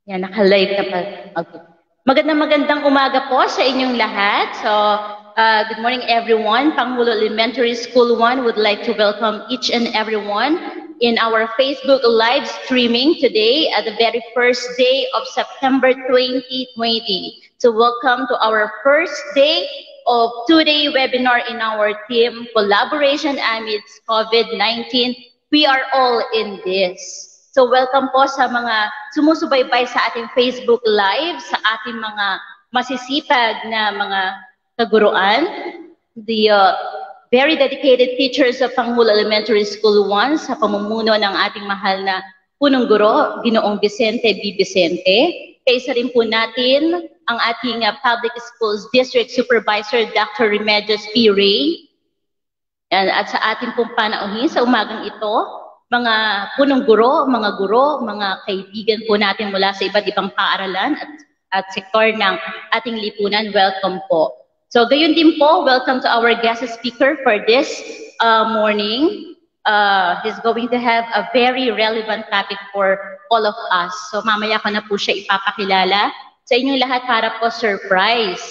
Yan, naka-live na pa. Okay. Magandang umaga po sa inyong lahat. So, good morning everyone. Pangulo Elementary School 1 would like to welcome each and everyone in our Facebook live streaming today at the very first day of September 2020. So, welcome to our first day of two-day webinar in our team, Collaboration Amidst COVID-19. We are all in this. So welcome po sa mga sumusubaybay sa ating Facebook Live, sa ating mga masisipag na mga kaguruan, the very dedicated teachers of Pangulo Elementary School 1 sa pamumuno ng ating mahal na punong guro, Ginoong Vicente B. Vicente. Kaisa rin po natin ang ating Public Schools District Supervisor, Dr. Remedios P. Ray. At sa ating pong panauhin sa umagang ito, mga punong guro, mga kaibigan po natin mula sa iba't ibang paaralan at sektor ng ating lipunan, welcome po. So gayon din po, welcome to our guest speaker for this morning. He's going to have a very relevant topic for all of us. So mamaya ko na po siya ipapakilala sa inyong lahat para po surprise.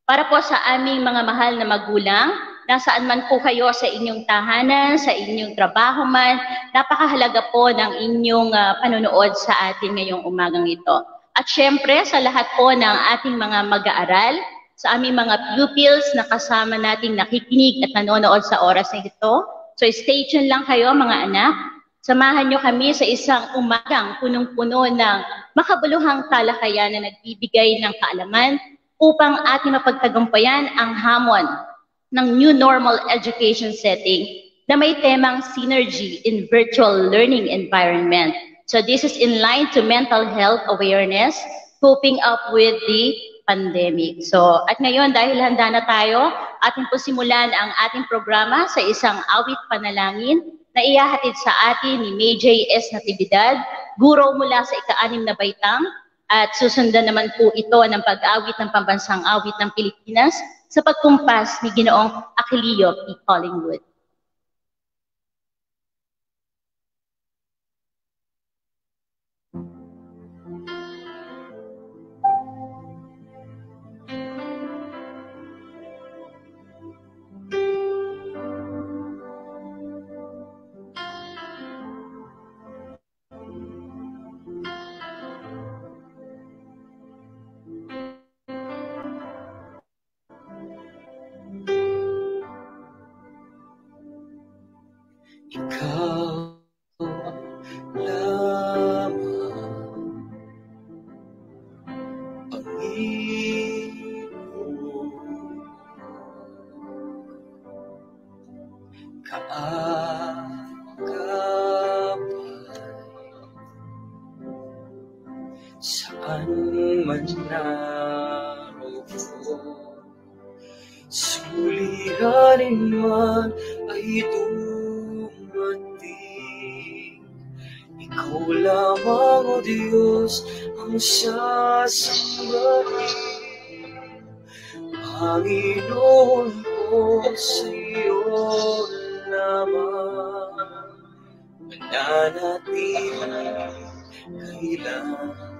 Para po sa aming mga mahal na magulang, nasaan man po kayo sa inyong tahanan, sa inyong trabaho man, napakahalaga po ng inyong panonood sa atin ngayong umagang ito. At syempre, sa lahat po ng ating mga mag-aaral, sa aming mga pupils na kasama nating nakikinig at nanonood sa oras na ito. So stay tuned lang kayo mga anak. Samahan nyo kami sa isang umagang punong-puno ng makabuluhang talakayan na nagbibigay ng kaalaman upang ating mapagtagumpayan ang hamon ng new normal education setting na may temang synergy in virtual learning environment. So this is in line to mental health awareness, coping up with the pandemic. So, at ngayon dahil handa na tayo, atin po simulan ang ating programa sa isang awit panalangin na ihahatid sa atin ni May J.S. Natividad, guro mula sa ika-6 na baitang, at susundan naman po ito ng pag-awit ng pambansang awit ng Pilipinas sa pagkumpas ni Ginoong Aquilio P. Collingwood. Ikaw lamang Panginoon, kaagapay saan man naroon, suliranin man ay ikaw lamang, O Diyos, ang sasambahin. Panginoon ko, sa iyo lamang mananatili kailanman.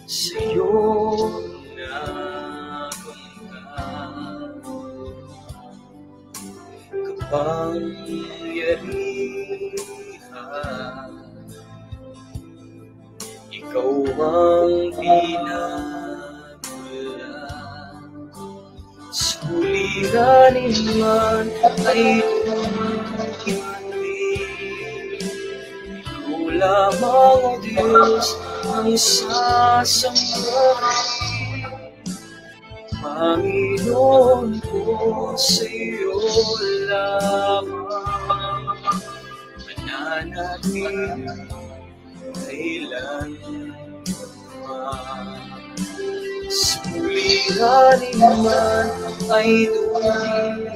Sa'yo nakamtan kapangyarihan, ikaw ang pinagmulan, suliranin man ay lamang, O Diyos, ang sasambahin. Panginoon ko, sa iyo lamang mananatili kailanman. Suliranin man ay dumating,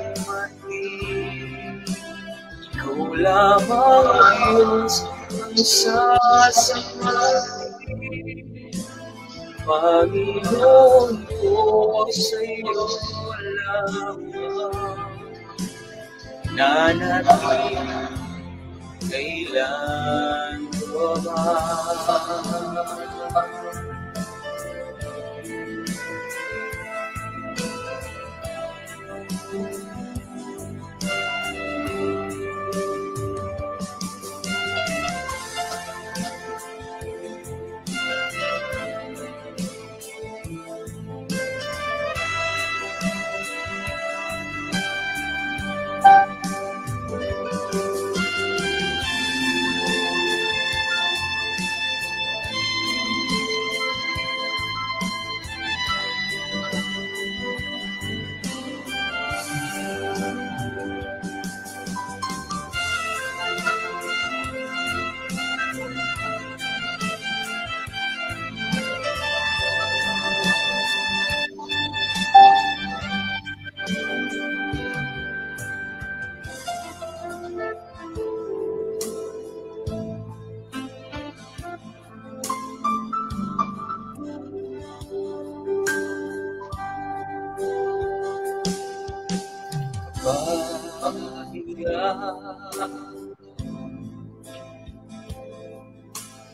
ikaw lamang, O Diyos, ang sasambahin. Panginoon ko, sa iyo lamang nanatili kailanman.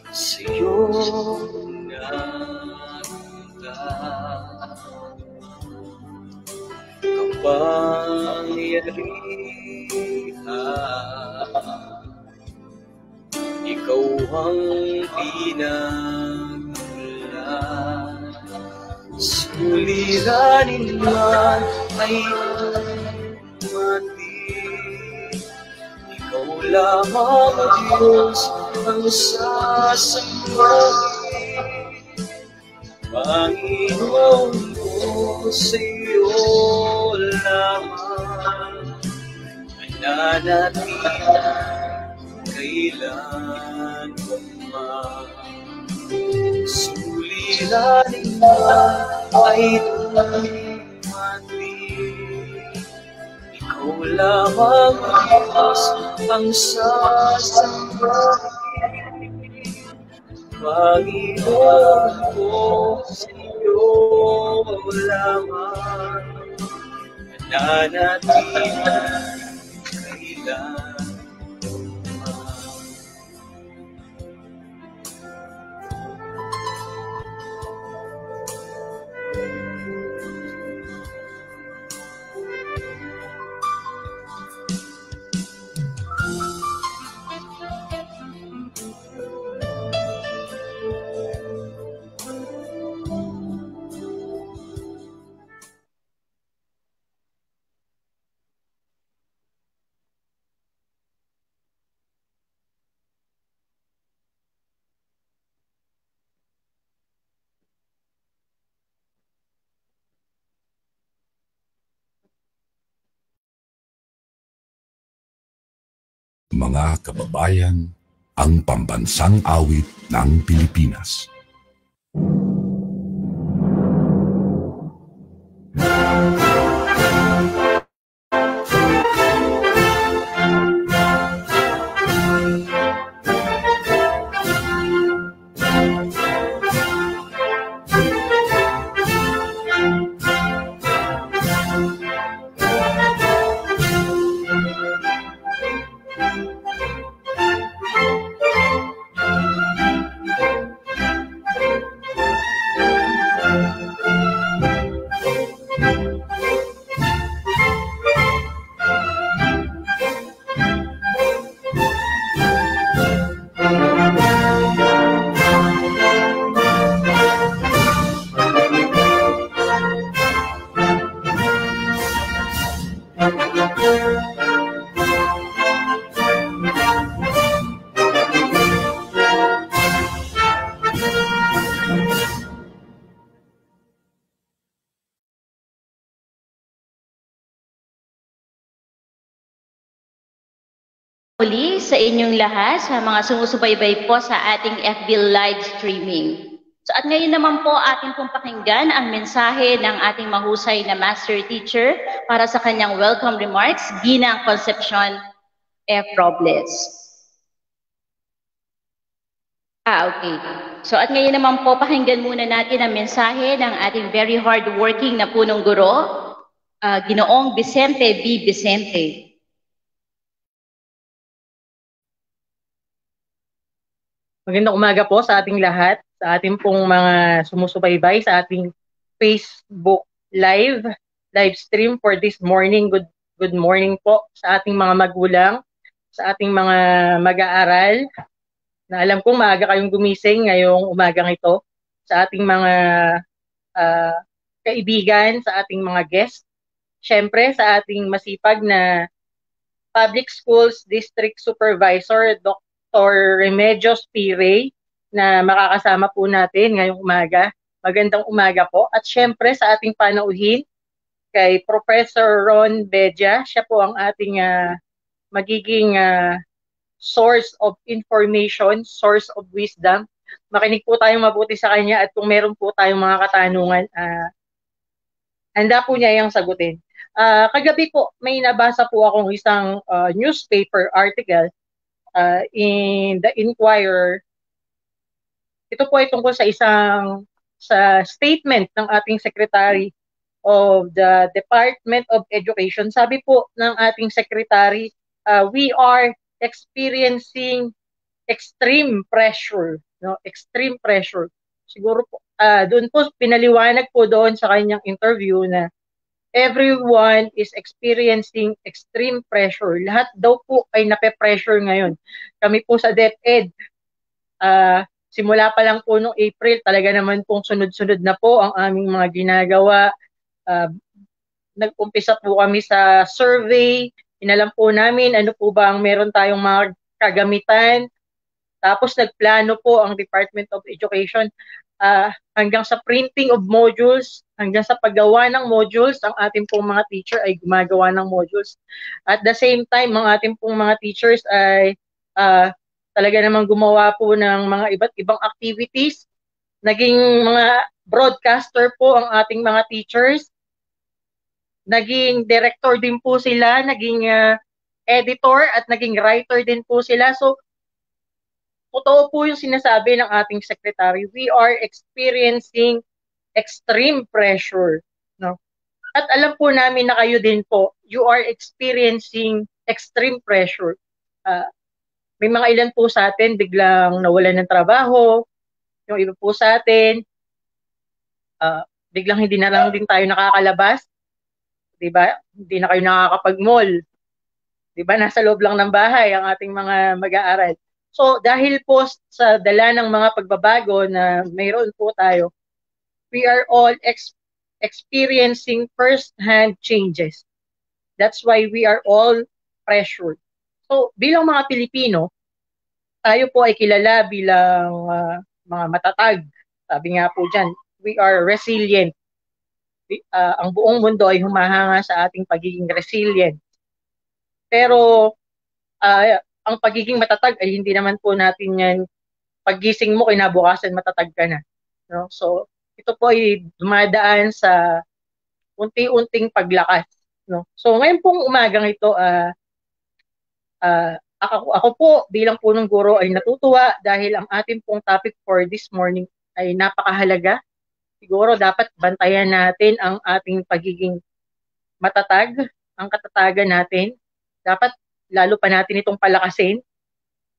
Sa'yo nagpunta kapangyarihan, ikaw ang pinagmulan. Suliranin man ay mati, ikaw lamang Diyos ang sasambahin. Panginoon ko sa iyo lamang nananatiling kailanman. Suliranin man ay mati, ikaw lamang Diyos ang sasambahin. Panginoon ko sa iyo lamang nananatiling kailanman. Mga kababayan, ang pambansang awit ng Pilipinas. Muli sa inyong lahat, sa mga sumusubaybay po sa ating FB live streaming. So at ngayon naman po ating pong pakinggan ang mensahe ng ating mahusay na master teacher para sa kanyang welcome remarks, Ginang Concepcion F. Robles. Okay. So at ngayon naman po pakinggan muna natin ang mensahe ng ating very hardworking na punong guro, Ginoong Vicente B. Vicente. Magandang umaga po sa ating lahat, sa ating pong mga sumusubaybay sa ating Facebook live stream for this morning. Good morning po sa ating mga magulang, sa ating mga mag-aaral, na alam kong maaga kayong gumising ngayong umagang ito, sa ating mga kaibigan, sa ating mga guests, syempre sa ating masipag na Public Schools District Supervisor, Dr. Remedios P. Ray, na makakasama po natin ngayong umaga. Magandang umaga po. At syempre sa ating panauhin, kay Professor Ron Bedia, siya po ang ating magiging source of information, source of wisdom. Makinig po tayong mabuti sa kanya at kung meron po tayong mga katanungan, handa po niya yung sagutin. Kagabi po, may nabasa po akong isang newspaper article in the Inquirer. Ito po ay tungkol sa sa statement ng ating Secretary of the Department of Education. Sabi po ng ating Secretary, we are experiencing extreme pressure, no? Extreme pressure. Siguro po, doon po pinaliwanag po doon sa kanyang interview na everyone is experiencing extreme pressure. Lahat daw po ay nape-pressure ngayon. Kami po sa DepEd, Simula pa lang po nung April, talaga naman pong sunod-sunod na po ang aming mga ginagawa. Nag-umpisa po kami sa survey, inalam po namin ano po ba ang meron tayong mga kagamitan. Tapos nagplano po ang Department of Education hanggang sa printing of modules, hanggang sa paggawa ng modules, ang ating pong mga teacher ay gumagawa ng modules. At the same time, ang ating pong mga teachers ay talaga namang gumawa po ng mga iba't ibang activities. Naging mga broadcaster po ang ating mga teachers. Naging director din po sila, naging editor at naging writer din po sila. So, totoo po yung sinasabi ng ating secretary. We are experiencing extreme pressure. No? At alam po namin na kayo din po, you are experiencing extreme pressure. May mga ilan po sa atin biglang nawalan ng trabaho. Yung iba po sa atin, biglang hindi na lang din tayo nakakalabas. Diba? Hindi na kayo nakakapag-mall. Diba? Nasa loob lang ng bahay ang ating mga mag-aaral. So, dahil po sa dala ng mga pagbabago na mayroon po tayo, we are all experiencing first-hand changes. That's why we are all pressured. So, bilang mga Pilipino, tayo po ay kilala bilang mga matatag. Sabi nga po dyan, we are resilient. Ang buong mundo ay humahanga sa ating pagiging resilient. Pero, ang pagiging matatag ay hindi naman po natin yan, paggising mo, kinabukasan matatag ka na. No? So, ito po ay dumadaan sa unti-unting paglakas. No? So, ngayon pong umagang ito, ako po bilang punong guro ay natutuwa dahil ang ating pong topic for this morning ay napakahalaga. Siguro dapat bantayan natin ang ating pagiging matatag, ang katatagan natin. Dapat lalo pa natin itong palakasin.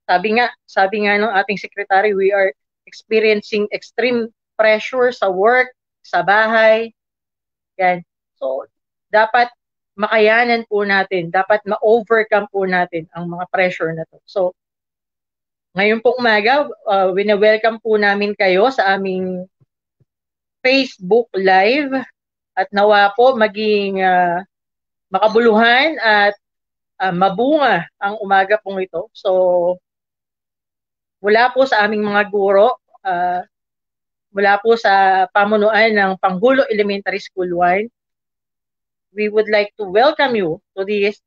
Sabi nga ng ating secretary, we are experiencing extreme pressure sa work, sa bahay. Yan. So, dapat makayanan po natin, dapat ma-overcome po natin ang mga pressure na to. So, ngayon po umaga, wina-welcome po namin kayo sa aming Facebook Live at nawa po maging makabuluhan at mabunga ang umaga pong ito. So, mula po sa aming mga guro, mula po sa pamunuan ng Panghulo Elementary School 1, we would like to welcome you to this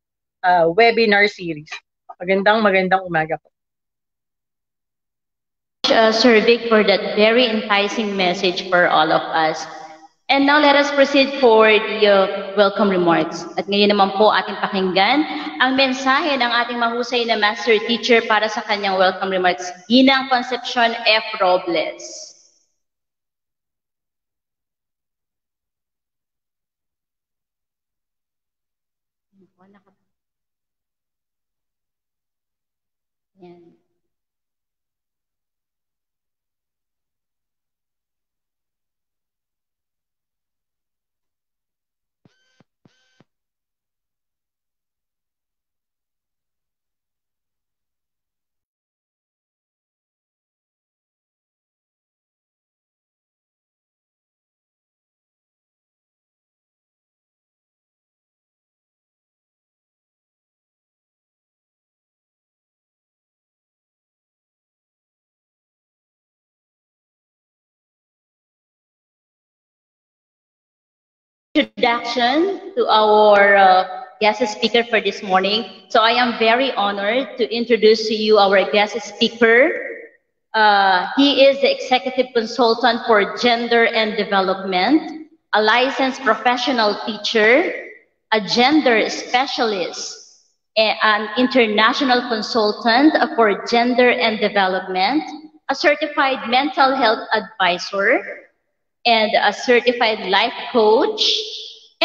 webinar series. Magandang umaga po. Sir Vic, for that very enticing message for all of us. And now let us proceed for the welcome remarks. At ngayon naman po ating pakinggan ang mensahe ng ating mahusay na master teacher para sa kanyang welcome remarks, Ginang Concepcion F. Robles. Yan. Introduction to our guest speaker for this morning. So I am very honored to introduce to you our guest speaker. He is the Executive Consultant for Gender and Development, a licensed professional teacher, a gender specialist, an international consultant for gender and development, a certified mental health advisor, and a certified life coach,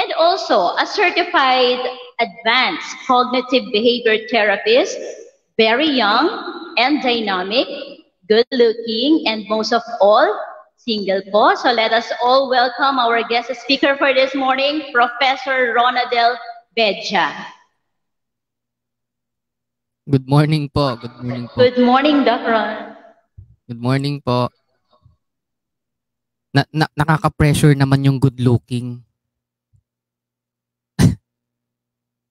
and also a certified advanced cognitive behavior therapist, very young and dynamic, good looking, and most of all, single po. So let us all welcome our guest speaker for this morning, Professor Ronadel Bedja. Good morning po. Good morning po. Good morning, Doc Ron. Good morning po. Nakaka-pressure naman yung good looking.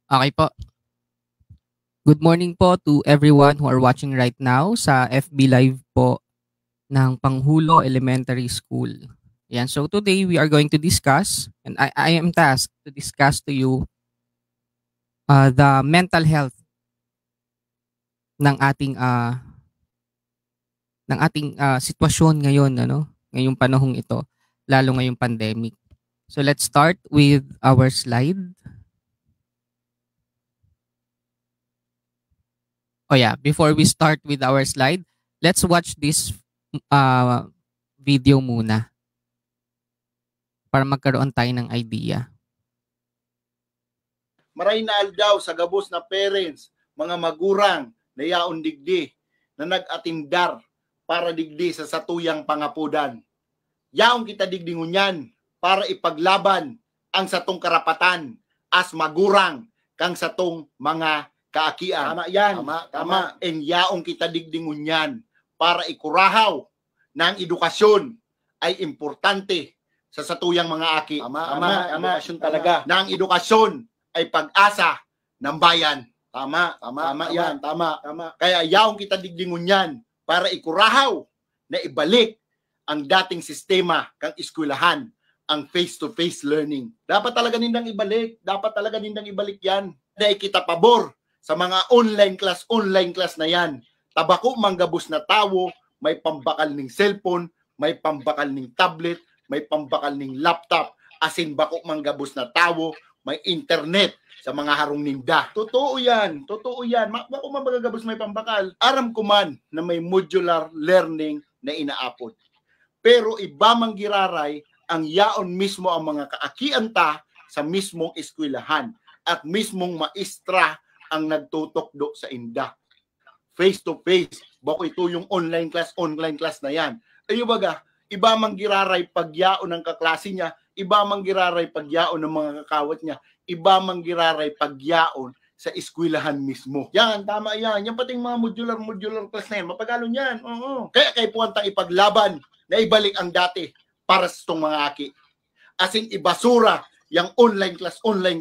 Okay po. Good morning po to everyone who are watching right now sa FB Live po ng Panghulo Elementary School. Yan. So today we are going to discuss, and I am tasked to discuss to you the mental health ng ating sitwasyon ngayon, ngayong panahong ito, lalo ngayong pandemic. So let's start with our slide. Oh yeah, before we start with our slide, let's watch this video muna para magkaroon tayo ng idea. Maray na aldaw sa gabos na parents, mga magurang na yaon digdi na nag-atindar para digdi sa satuyang pangapudan. Yaon kita digdi ngunyan para ipaglaban ang satong karapatan as magurang kang satong mga kaakian. Tama yan. Tama. En yaong kita digdi ngunyan para ikurahaw na ang edukasyon ay importante sa satuyang mga aki. Tama. Edukasyon talaga. Na ang edukasyon ay pag-asa ng bayan. Tama yan. Tama. Kaya yaong kita digdingon yan para ikurahaw na ibalik ang dating sistema kang eskwelahan, ang face-to-face learning. Dapat talaga nindang ibalik. Yan. Dahil kita pabor sa mga online class na yan. Tabako manggabos na tawo, may pambakal ng cellphone, may pambakal ng tablet, may pambakal ng laptop, asin bako manggabos na tawo, may internet sa mga harong ninda. Totoo yan. Bako magagabos may pambakal. Aram ko man na may modular learning na inaapod. Pero iba mang giraray ang yaon mismo ang mga kaakian ta sa mismong eskwelahan at mismong maestra ang nagtutok do sa inda. Face to face. Bako ito yung online class na yan. Ayo baga, iba mang giraray pagyaon ng kaklase niya, iba mang giraray pagyaon ng mga kakawat niya, iba mang giraray pagyaon sa eskwelahan mismo. Yan, tama yan. Yan pating mga modular class na yan. Mapagalo yan. Oo. Kaya kay puwantang ipaglaban na ibalik ang dati para sa itong mga aki. Asin ibasura yung online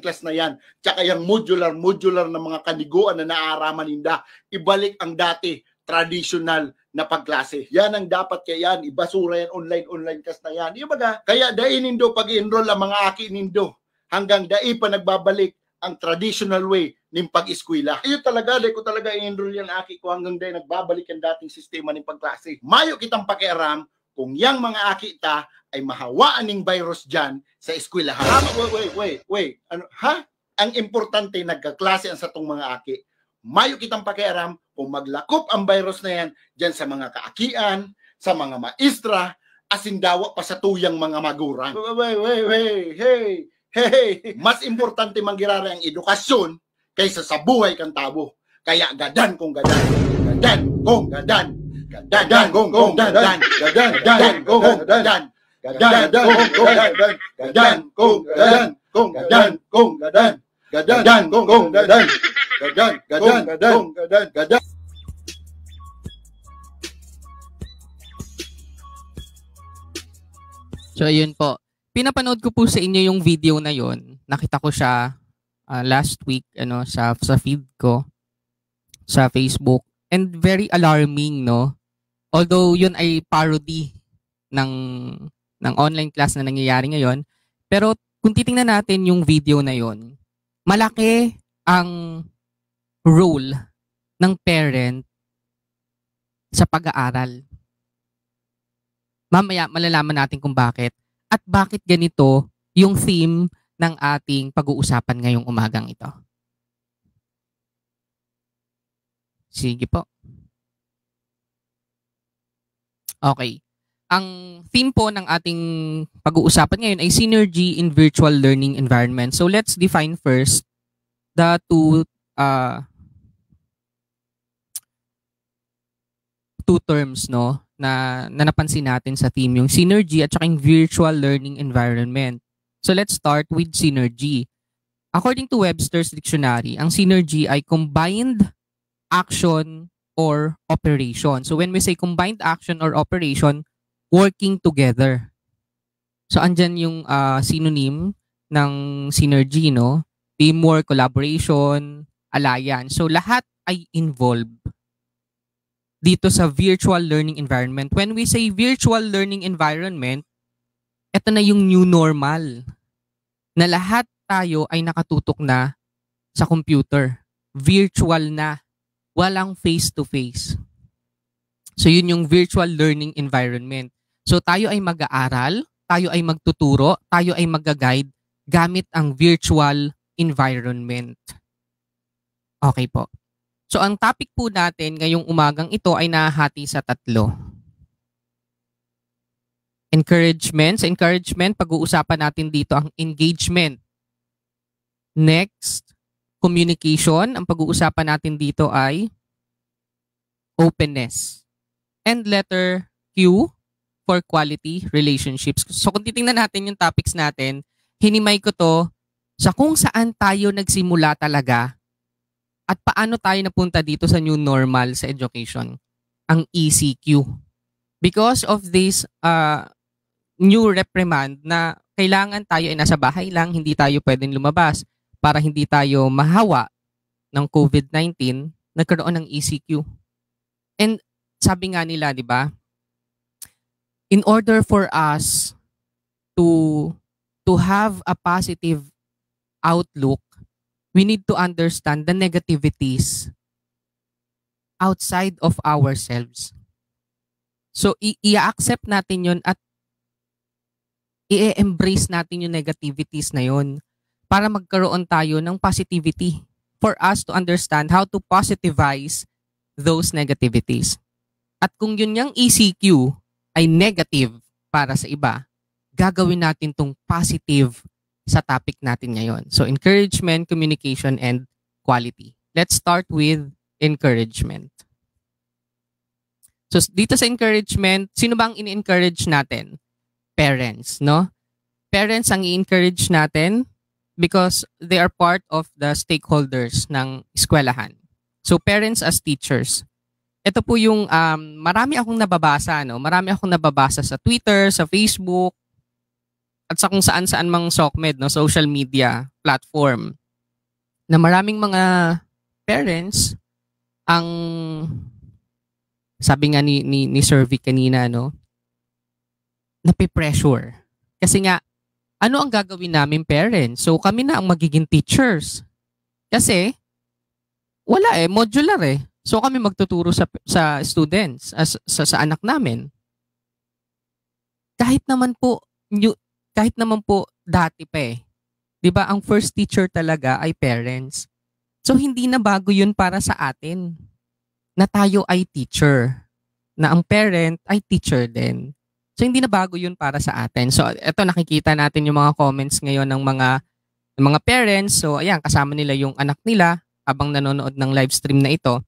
class na yan. Tsaka yung modular na mga kaniguan na naaaraman ninda. Ibalik ang dati traditional na pagklase. Yan ang dapat kaya yan. Ibasura yan online class na yan. Yung baga, kaya dahil nindo pag-enroll ang mga aki nindo hanggang dai pa nagbabalik ang traditional way ng pag-eskwela. Iyo talaga, dahil ko talaga i-enroll yan aki ko hanggang dahil nagbabalik ang dating sistema ng pagklase. Mayo kitang pakiaram kung yang mga aki ta ay mahawaan ng virus dyan sa eskwelahan. Wait. Ano, ha? Ang importante, nagkaklase ang satong mga aki. Mayo kitang pakiaram kung maglakop ang virus na yan dyan sa mga kaakian, sa mga maestra, asindawa pa sa tuyang mga magurang. Hey. Mas importante manggirara ang edukasyon kaysa sa buhay kang tabo. Kaya gadan kung gadan. So ayun po. Pinapanood ko po sa inyo yung video na yon. Nakita ko siya last week sa feed ko sa Facebook, and very alarming, no? Although yun ay parody ng online class na nangyayari ngayon, pero kung titingnan natin yung video na yon, malaki ang role ng parent sa pag-aaral. Mamaya malalaman natin kung bakit. At bakit ganito yung theme ng ating pag-uusapan ngayong umagang ito. Sige po. Okay. Ang theme po ng ating pag-uusapan ngayon ay synergy in virtual learning environment. So let's define first the two terms, no, na napansin natin sa theme, yung synergy at saka yung virtual learning environment. So let's start with synergy. According to Webster's Dictionary, ang synergy ay combined action or operation. So when we say combined action or operation, working together. So andyan yung synonym ng synergy, no? Teamwork, collaboration, alliance. So lahat ay involved dito sa virtual learning environment. When we say virtual learning environment, ito na yung new normal. Na lahat tayo ay nakatutok na sa computer. Virtual na. Walang face-to-face. So yun yung virtual learning environment. So tayo ay mag-aaral, tayo ay magtuturo, tayo ay mag-guide gamit ang virtual environment. Okay po. So ang topic po natin ngayong umagang ito ay nahahati sa 3. Encouragement. Sa encouragement, pag-uusapan natin dito ang engagement. Next, communication. Ang pag-uusapan natin dito ay openness. And letter Q for quality relationships. So kung titingnan natin yung topics natin, hinimay ko to sa kung saan tayo nagsimula talaga at paano tayo napunta dito sa new normal sa education, ang ECQ. Because of this new reprimand na kailangan tayo ay nasa bahay lang, hindi tayo pwedeng lumabas para hindi tayo mahawa ng COVID-19, nagkaroon ng ECQ. And sabi nga nila, di ba, in order for us to have a positive outlook, we need to understand the negativities outside of ourselves. So, i-accept natin yun at i-embrace natin yung negativities na yun para magkaroon tayo ng positivity for us to understand how to positivize those negativities. At kung yun yung ECQ ay negative para sa iba, gagawin natin tong positive sa topic natin ngayon. So, encouragement, communication, and quality. Let's start with encouragement. So, dito sa encouragement, sino bang in-encourage natin? Parents, no? Parents ang i-encourage natin because they are part of the stakeholders ng eskwelahan. So, parents as teachers. Ito po yung marami akong nababasa, no? Marami akong nababasa sa Twitter, sa Facebook, at sa kung saan-saan mang SOCMED, no? Social media platform, na maraming mga parents ang sabi nga ni Sir Vic kanina, no? Napipressure. Kasi nga, ano ang gagawin namin parents? So kami na ang magiging teachers. Kasi, wala modular So kami magtuturo sa students, sa anak namin. Kahit naman po dati pa 'di ba, ang first teacher talaga ay parents. So hindi na bago 'yun para sa atin na tayo ay teacher, na ang parent ay teacher din. So hindi na bago 'yun para sa atin. So eto, nakikita natin yung mga comments ngayon ng mga parents. So ayan, kasama nila yung anak nila habang nanonood ng live stream na ito.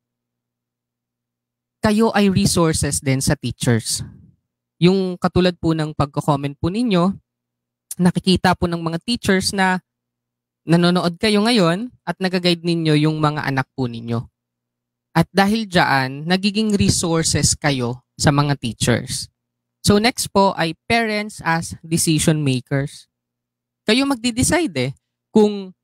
Kayo ay resources din sa teachers. Yung katulad po ng pagko-comment po ninyo, nakikita po ng mga teachers na nanonood kayo ngayon at nag-guide ninyo yung mga anak po ninyo. At dahil dyan, nagiging resources kayo sa mga teachers. So next po ay parents as decision makers. Kayo magdi-decide kung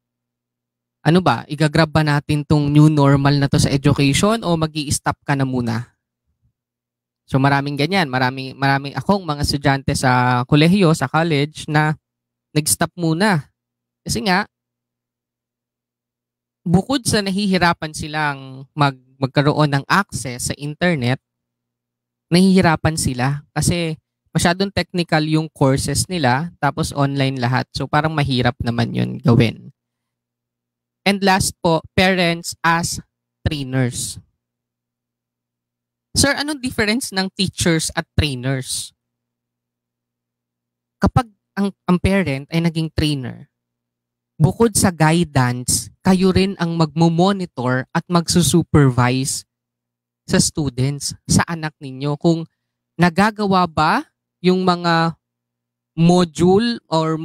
ano ba, igagrab ba natin tong new normal na to sa education o magi-stop ka na muna? So maraming ganyan, maraming akong mga estudyante sa kolehiyo, sa college na nag-stop muna. Kasi nga, bukod sa nahihirapan silang magkaroon ng access sa internet, nahihirapan sila kasi masyadong technical yung courses nila, tapos online lahat. So parang mahirap naman yun gawin. And last po, parents as trainers. Sir, anong difference ng teachers at trainers? Kapag ang parent ay naging trainer, bukod sa guidance, kayo rin ang magmo-monitor at magsusupervise sa students, sa anak ninyo. Kung nagagawa ba yung mga module or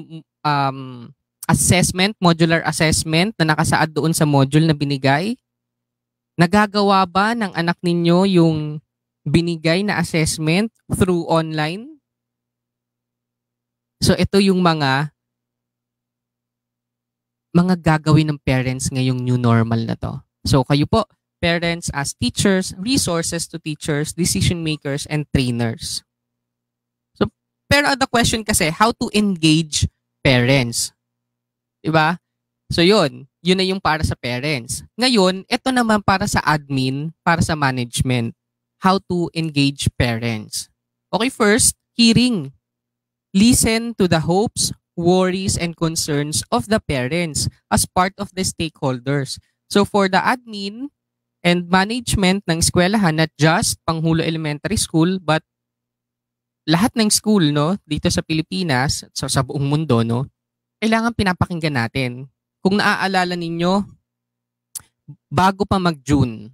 assessment, modular assessment na nakasaad doon sa module na binigay, Nagagawa ba ng anak ninyo yung binigay na assessment through online? So ito yung mga gagawin ng parents ngayong new normal na to. So kayo po, parents as teachers, resources to teachers, decision makers, and trainers. So, pero the question kasi, how to engage parents? Diba? So yun na yung para sa parents. Ngayon, ito naman para sa admin, para sa management. How to engage parents. Okay, first, hearing. Listen to the hopes, worries, and concerns of the parents as part of the stakeholders. So for the admin and management ng eskwelahan, not just Panghulo Elementary School, but lahat ng school, no, dito sa Pilipinas, so sa buong mundo, no, kailangan pinapakinggan natin. Kung naaalala ninyo, bago pa mag-June,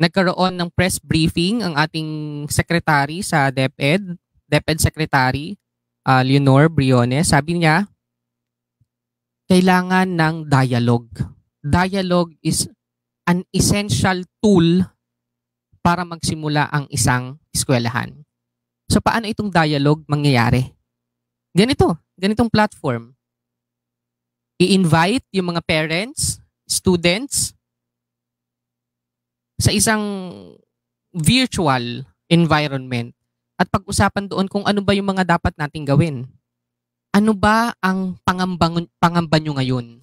nagkaroon ng press briefing ang ating secretary sa DepEd Secretary, Leonor Briones. Sabi niya, kailangan ng dialogue. Dialogue is an essential tool para magsimula ang isang eskwelahan. So paano itong dialogue mangyayari? Ganitong platform. I-invite yung mga parents, students, sa isang virtual environment at pag-usapan doon kung ano ba yung mga dapat nating gawin. Ano ba ang pangamba nyo ngayon?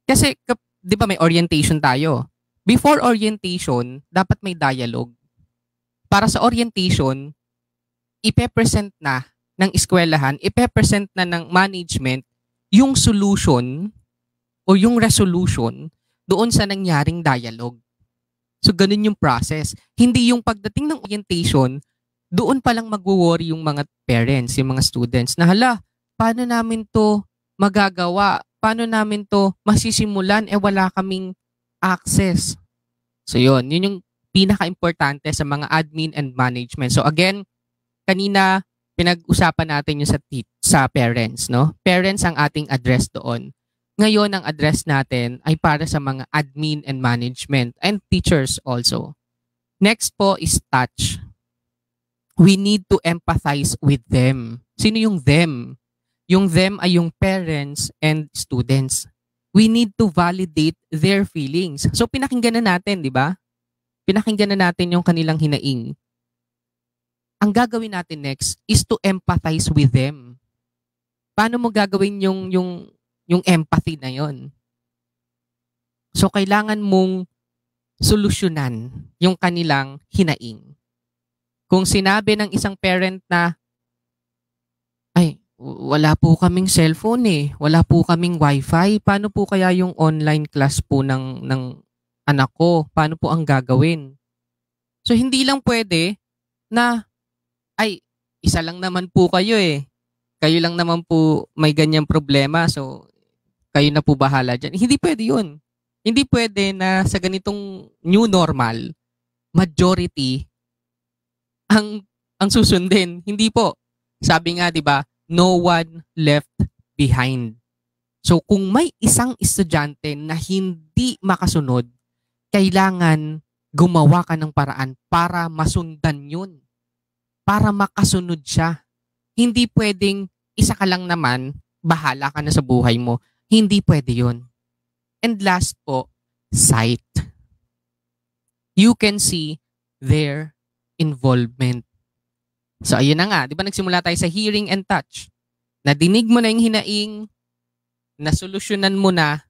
Kasi, di ba may orientation tayo? Before orientation, dapat may dialogue. Para sa orientation, ipe-present na ng eskwelahan, ipe-present na ng management yung solution o yung resolution doon sa nangyaring dialogue. So, ganun yung process. Hindi yung pagdating ng orientation, doon palang magwo-worry yung mga parents, yung mga students, na hala, paano namin to magagawa? Paano namin to masisimulan? Wala kaming access. So, yun yung pinaka-importante sa mga admin and management. So, again, kanina, pinag-usapan natin yung sa parents, no? Parents ang ating address doon. Ngayon, ang address natin ay para sa mga admin and management and teachers also. Next po is touch. We need to empathize with them. Sino yung them? Yung them ay yung parents and students. We need to validate their feelings. So, pinakinggan na natin, di ba? Pinakinggan na natin yung kanilang hinaing. Ang gagawin natin next is to empathize with them. Paano mo gagawin yung empathy na yon? So, kailangan mong solusyonan yung kanilang hinaing. Kung sinabi ng isang parent na, ay, wala po kaming cellphone eh, wala po kaming wifi, paano po kaya yung online class po ng anak ko? Paano po ang gagawin? So, hindi lang pwede na, ay, isa lang naman po kayo eh. Kayo lang naman po may ganyang problema, so kayo na po bahala dyan. Hindi pwede yun. Hindi pwede na sa ganitong new normal, majority ang susundin. Hindi po. Sabi nga, di ba, no one left behind. So kung may isang estudyante na hindi makasunod, kailangan gumawa ka ng paraan para masundan yun. Para makasunod siya. Hindi pwedeng isa ka lang naman, bahala ka na sa buhay mo. Hindi pwede yun. And last po, sight. You can see their involvement. So ayun na nga, di ba nagsimula tayo sa hearing and touch. Nadinig mo na yung hinaing, nasolusyonan mo na,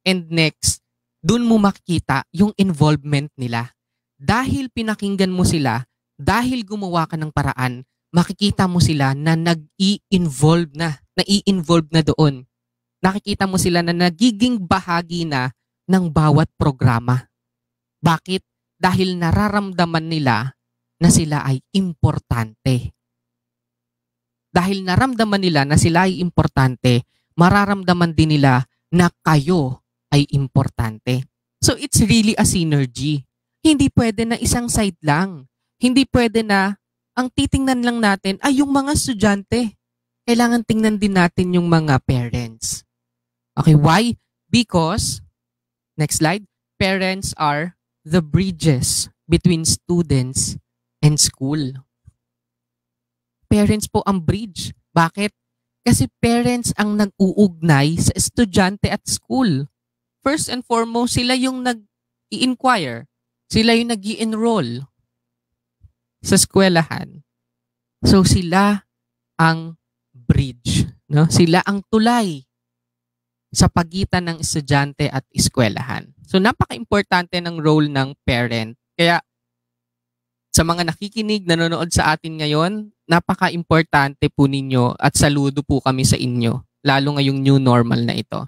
and next, dun mo makikita yung involvement nila. Dahil pinakinggan mo sila, dahil gumawa ka ng paraan, makikita mo sila na nag-i-involve na doon. Nakikita mo sila na nagiging bahagi na ng bawat programa. Bakit? Dahil nararamdaman nila na sila ay importante. Dahil naramdaman nila na sila ay importante, mararamdaman din nila na kayo ay importante. So it's really a synergy. Hindi pwede na isang side lang. Hindi pwede na ang titingnan lang natin ay yung mga estudyante. Kailangan tingnan din natin yung mga parents. Okay, why? Because, next slide, parents are the bridges between students and school. Parents po ang bridge. Bakit? Kasi parents ang nag-uugnay sa estudyante at school. First and foremost, sila yung nag-i-inquire. Sila yung nag-i-enroll sa eskwelahan. So sila ang bridge. No? Sila ang tulay sa pagitan ng estudyante at eskwelahan. So napaka-importante ng role ng parent. Kaya sa mga nakikinig, nanonood sa atin ngayon, napaka-importante po ninyo at saludo po kami sa inyo, lalo ngayong new normal na ito.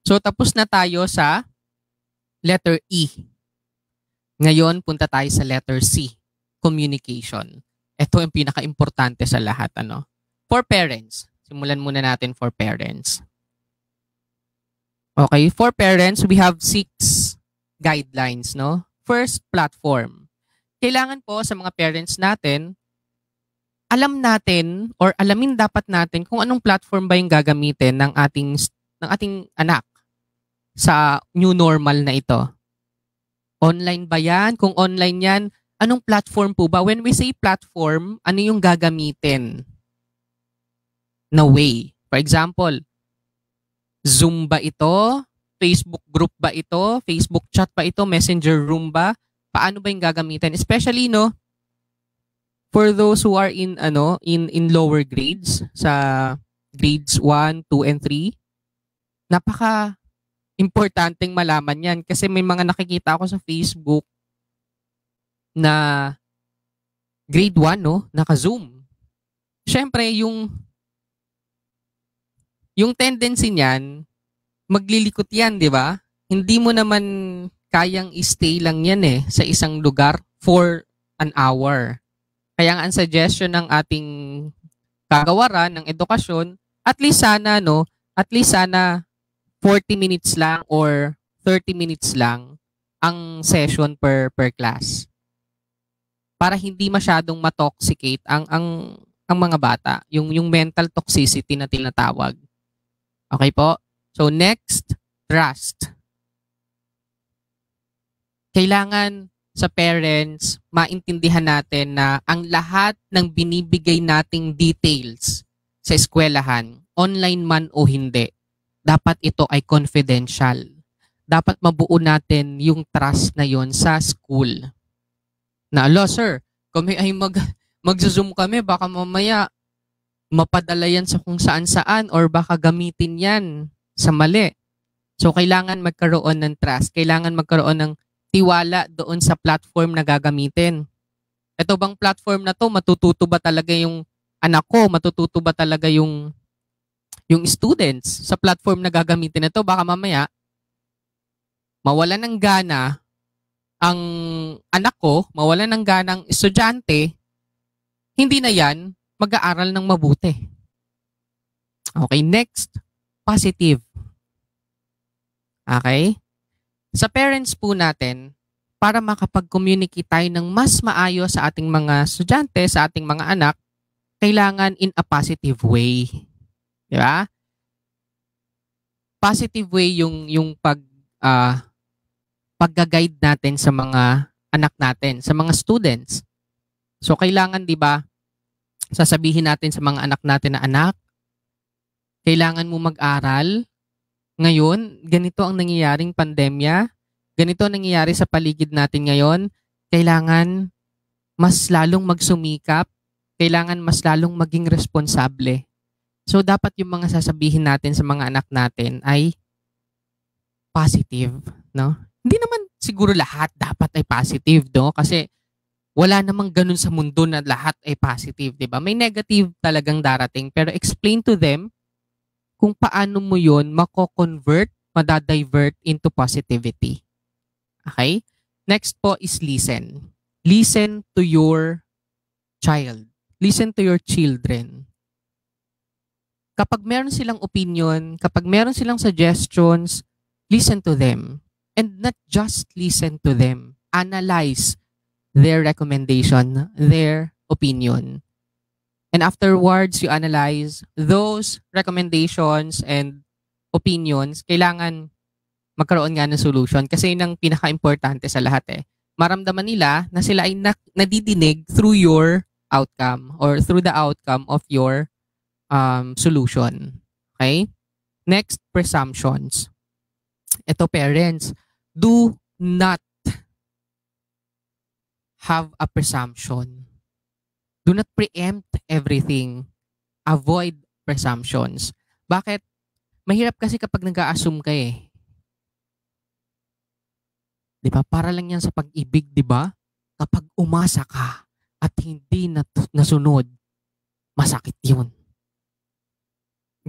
So tapos na tayo sa letter E. Ngayon, punta tayo sa letter C, communication. Ito ang pinaka-importante sa lahat. For parents. Simulan muna natin for parents. Okay, for parents, we have 6 guidelines. First, platform. Kailangan po sa mga parents natin, alam natin or alamin dapat natin kung anong platform ba yung gagamitin ng ating anak sa new normal na ito. Online ba yan? Kung online yan, anong platform po ba? When we say platform, ano yung gagamitin na way? For example, Zoom ba ito? Facebook group ba ito? Facebook chat ba ito? Messenger room ba? Paano ba yung gagamitin? Especially, for those who are in lower grades, sa grades 1, 2, and 3, importanteng malaman yan kasi may mga nakikita ako sa Facebook na grade 1, naka-Zoom. Siyempre, yung tendency niyan, maglilikot yan, di ba? Hindi mo naman kayang stay lang yan sa isang lugar for an hour. Kaya ang suggestion ng ating kagawaran ng edukasyon, at least sana 40 minutes lang or 30 minutes lang ang session per class. Para hindi masyadong matoxicate ang mga bata, yung mental toxicity na tinatawag. Okay po? So next, trust. Kailangan sa parents, maintindihan natin na ang lahat ng binibigay nating details sa eskwelahan, online man o hindi, dapat ito ay confidential. Dapat mabuo natin yung trust na yon sa school. Na, sir, kami ay mag-zoom kami, baka mamaya mapadala yan sa kung saan-saan or baka gamitin yan sa mali. So, kailangan magkaroon ng trust. Kailangan magkaroon ng tiwala doon sa platform na gagamitin. Ito bang platform na to, matututo ba talaga yung anak ko? Matututo ba talaga yung students sa platform na gagamitin ito? Baka mamaya, mawalan ng gana ang anak ko, mawalan ng gana ang estudyante, hindi na yan mag-aaral ng mabuti. Okay, next, positive. Okay? Sa parents po natin, para makapag-communicate tayo ng mas maayos sa ating mga estudyante, sa ating mga anak, kailangan in a positive way. Di ba? Positive way yung pag-guide natin sa mga anak natin, sa mga students. So kailangan, di ba, sasabihin natin sa mga anak natin na, anak, kailangan mo mag-aral. Ngayon, ganito ang nangyayaring pandemya. Ganito ang nangyayari sa paligid natin ngayon. Kailangan mas lalong magsumikap. Kailangan mas lalong maging responsable. So, dapat yung mga sasabihin natin sa mga anak natin ay positive, no? Hindi naman siguro lahat dapat ay positive, no? Kasi wala namang ganun sa mundo na lahat ay positive, di ba? May negative talagang darating. Pero explain to them kung paano mo yun mako-convert, madadivert into positivity. Okay? Next po is listen. Listen to your child. Listen to your children. Kapag meron silang opinion, kapag meron silang suggestions, listen to them. And not just listen to them. Analyze their recommendation, their opinion. And afterwards, you analyze those recommendations and opinions. Kailangan magkaroon nga ng solution. Kasi yun ang pinaka-importante sa lahat eh. Maramdaman nila na sila ay nadidinig through your outcome or through the outcome of your solution. Okay? Next, presumptions. Ito parents, do not have a presumption. Do not preempt everything. Avoid presumptions. Bakit? Mahirap kasi kapag nag-a-assume ka eh. Di ba? Para lang yan sa pag-ibig, di ba? Kapag umasa ka at hindi nasunod, masakit yun.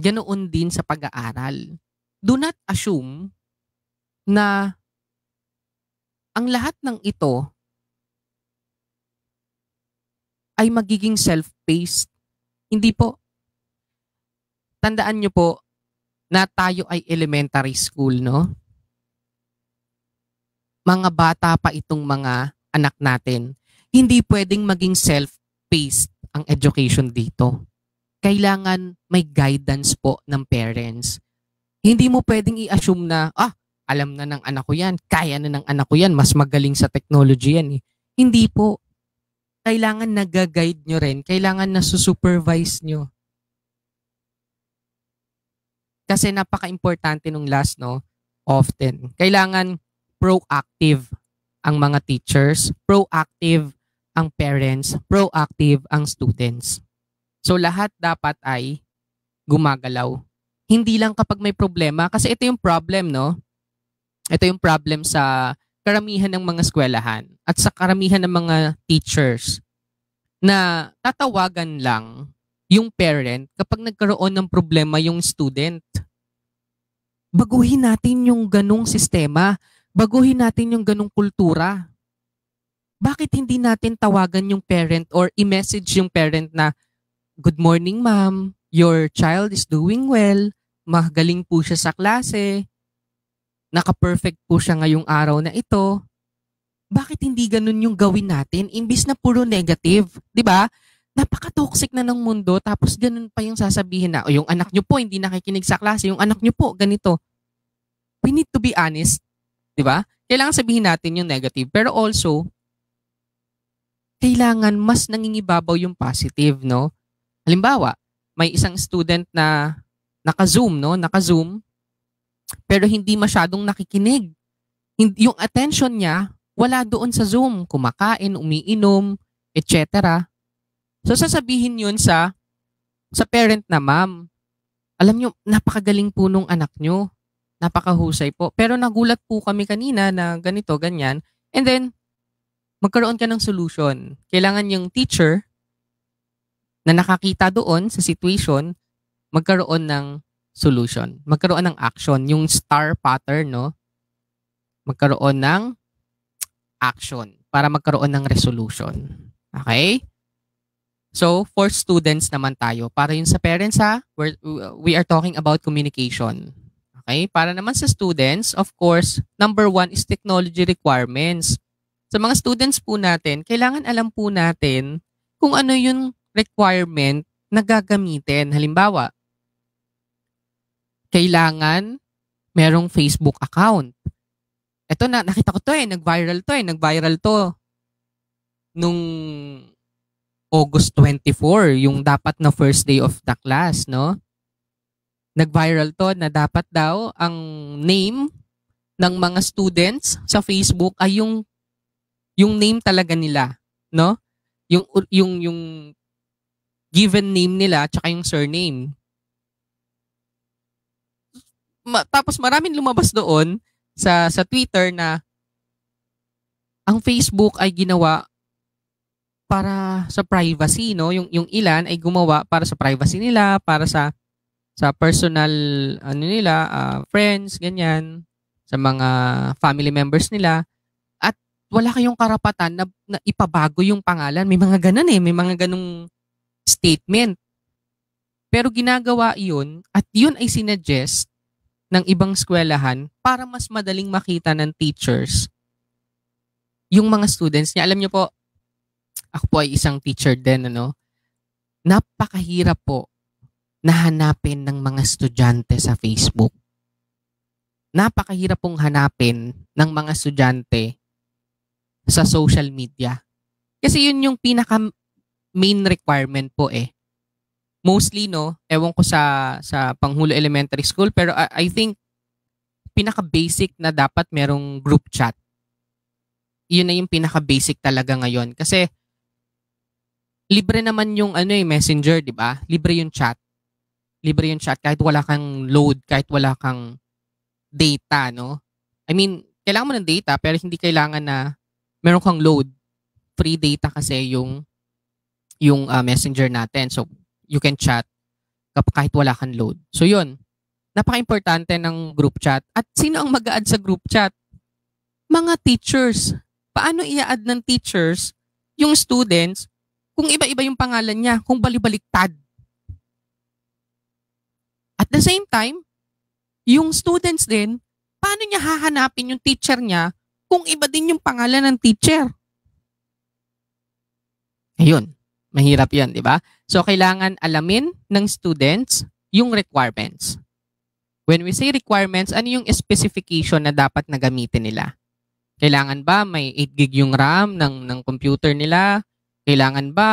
Ganoon din sa pag-aaral. Do not assume na ang lahat ng ito ay magiging self-paced. Hindi po. Tandaan nyo po na tayo ay elementary school, no? Mga bata pa itong mga anak natin. Hindi pwedeng maging self-paced ang education dito. Kailangan may guidance po ng parents. Hindi mo pwedeng i-assume na, alam na ng anak ko yan, kaya na ng anak ko yan, mas magaling sa technology yan. Hindi po. Kailangan nag-guide nyo rin. Kailangan na supervise nyo. Kasi napaka-importante nung last, no? Often. Kailangan proactive ang mga teachers, proactive ang parents, proactive ang students. So lahat dapat ay gumagalaw. Hindi lang kapag may problema, kasi ito yung problem, no? Ito yung problem sa karamihan ng mga eskwelahan at sa karamihan ng mga teachers na tatawagan lang yung parent kapag nagkaroon ng problema yung student. Baguhin natin yung ganong sistema. Baguhin natin yung ganong kultura. Bakit hindi natin tawagan yung parent or i-message yung parent na, "Good morning, ma'am. Your child is doing well. Magaling po siya sa klase. Naka-perfect po siya ngayong araw na ito." Bakit hindi ganun yung gawin natin? Imbis na puro negative. Diba? Napaka-toxic na ng mundo. Tapos ganun pa yung sasabihin na, yung anak nyo po hindi nakikinig sa klase. Yung anak nyo po ganito. We need to be honest. Diba? Kailangan sabihin natin yung negative. Pero also, kailangan mas nangingibabaw yung positive, no? Halimbawa, may isang student na naka-Zoom, no? Naka-Zoom, pero hindi masyadong nakikinig. Yung attention niya, wala doon sa Zoom. Kumakain, umiinom, etc. So, sasabihin yun sa parent na, "Ma'am, alam nyo, napakagaling po nung anak nyo. Napakahusay po. Pero nagulat po kami kanina na ganito, ganyan." And then, magkaroon ka ng solution. Kailangan yung teacher na nakakita doon sa situation, magkaroon ng solution. Magkaroon ng action. Yung star pattern, no? Magkaroon ng action para magkaroon ng resolution. Okay? So, for students naman tayo. Para yun sa parents, ha? We are talking about communication. Okay? Para naman sa students, of course, number 1 is technology requirements. Sa mga students po natin, kailangan alam po natin kung ano yung requirement na gagamitin. Halimbawa, kailangan merong Facebook account. Ito na, nakita ko to nag-viral to. Nung August 24, yung dapat na first day of the class, no? Nag-viral to na dapat daw ang name ng mga students sa Facebook ay yung name talaga nila, no? Yung given name nila tsaka yung surname. Tapos maraming lumabas doon sa Twitter na ang Facebook ay ginawa para sa privacy, no? Yung ilan ay gumawa para sa privacy nila, para sa personal friends, ganyan, sa mga family members nila. Wala kayong karapatan na ipabago yung pangalan. May mga ganun may mga ganung statement. Pero ginagawa iyon at yun ay sinuggest ng ibang eskwelahan para mas madaling makita ng teachers yung mga students niya. Alam niyo po, ako po ay isang teacher din, ano? Napakahirap po na hanapin ng mga estudyante sa Facebook. napakahirap pong hanapin ng mga estudyante sa social media. Kasi yun yung pinaka main requirement po eh. Mostly, no, ewan ko sa Panghulo Elementary School, pero I think pinaka-basic na dapat merong group chat. Yun na yung pinaka-basic talaga ngayon. Kasi libre naman yung messenger, di ba? Libre yung chat. Libre yung chat kahit wala kang load, kahit wala kang data, no? I mean, kailangan mo ng data pero hindi kailangan na meron kang load. Free data kasi yung messenger natin. So, you can chat kahit wala kang load. So, yun. Napaka-importante ng group chat. At sino ang mag-a-add sa group chat? Mga teachers. Paano i-add ng teachers yung students kung iba-iba yung pangalan niya, kung bali-baliktad? At the same time, yung students din, paano niya hahanapin yung teacher niya kung iba din yung pangalan ng teacher? Ayun. Mahirap yan, di ba? So, kailangan alamin ng students yung requirements. When we say requirements, ano yung specification na dapat na gamitin nila? Kailangan ba may 8 gig yung RAM ng computer nila? Kailangan ba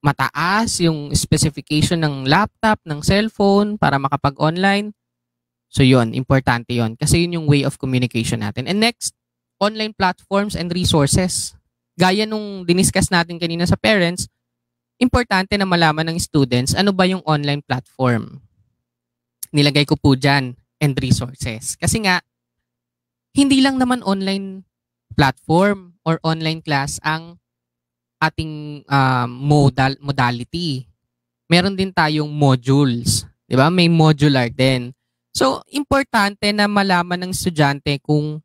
mataas yung specification ng laptop, ng cellphone para makapag-online? So, yun. Importante yun. Kasi yun yung way of communication natin. And next, online platforms and resources. Gaya nung diniscuss natin kanina sa parents, importante na malaman ng students ano ba yung online platform. Nilagay ko po dyan, and resources. Kasi nga, hindi lang naman online platform or online class ang ating modality. Meron din tayong modules. Di ba? May modular din. So, importante na malaman ng estudyante kung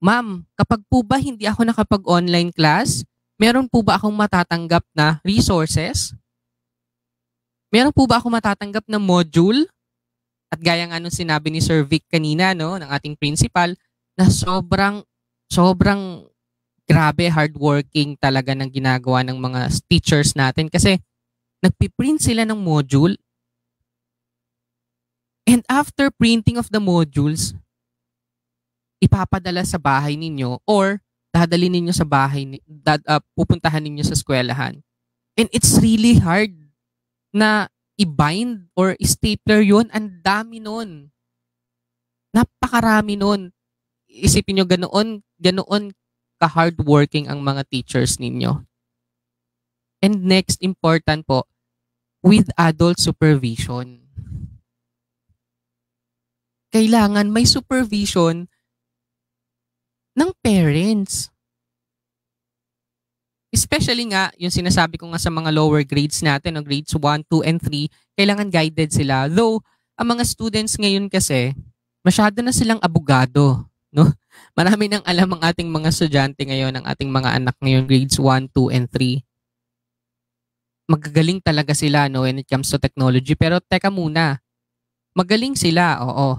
ma'am, kapag po ba hindi ako nakapag-online class, meron po ba akong matatanggap na resources? Meron po ba akong matatanggap na module? At gaya nga nung sinabi ni Sir Vic kanina, no, ng ating principal, na sobrang grabe hardworking talaga ng ginagawa ng mga teachers natin kasi nagpiprint sila ng module and after printing of the modules, ipapadala sa bahay ninyo or dadalhin ninyo sa bahay, pupuntahan ninyo sa eskwelahan. And it's really hard na i-bind or i-stapler yun. Ang dami nun. Napakarami nun. Isipin nyo ganoon ka-hardworking ang mga teachers ninyo. And next, important po, with adult supervision. Kailangan may supervision ng parents. Especially nga, yung sinasabi ko nga sa mga lower grades natin, no, grades 1, 2, and 3, kailangan guided sila. Though, ang mga students ngayon kasi, masyado na silang abogado. No? Marami nang alam ang ating mga estudyante ngayon, ang ating mga anak ngayon, grades 1, 2, and 3. Magagaling talaga sila no, when it comes to technology. Pero teka muna, magaling sila, oo.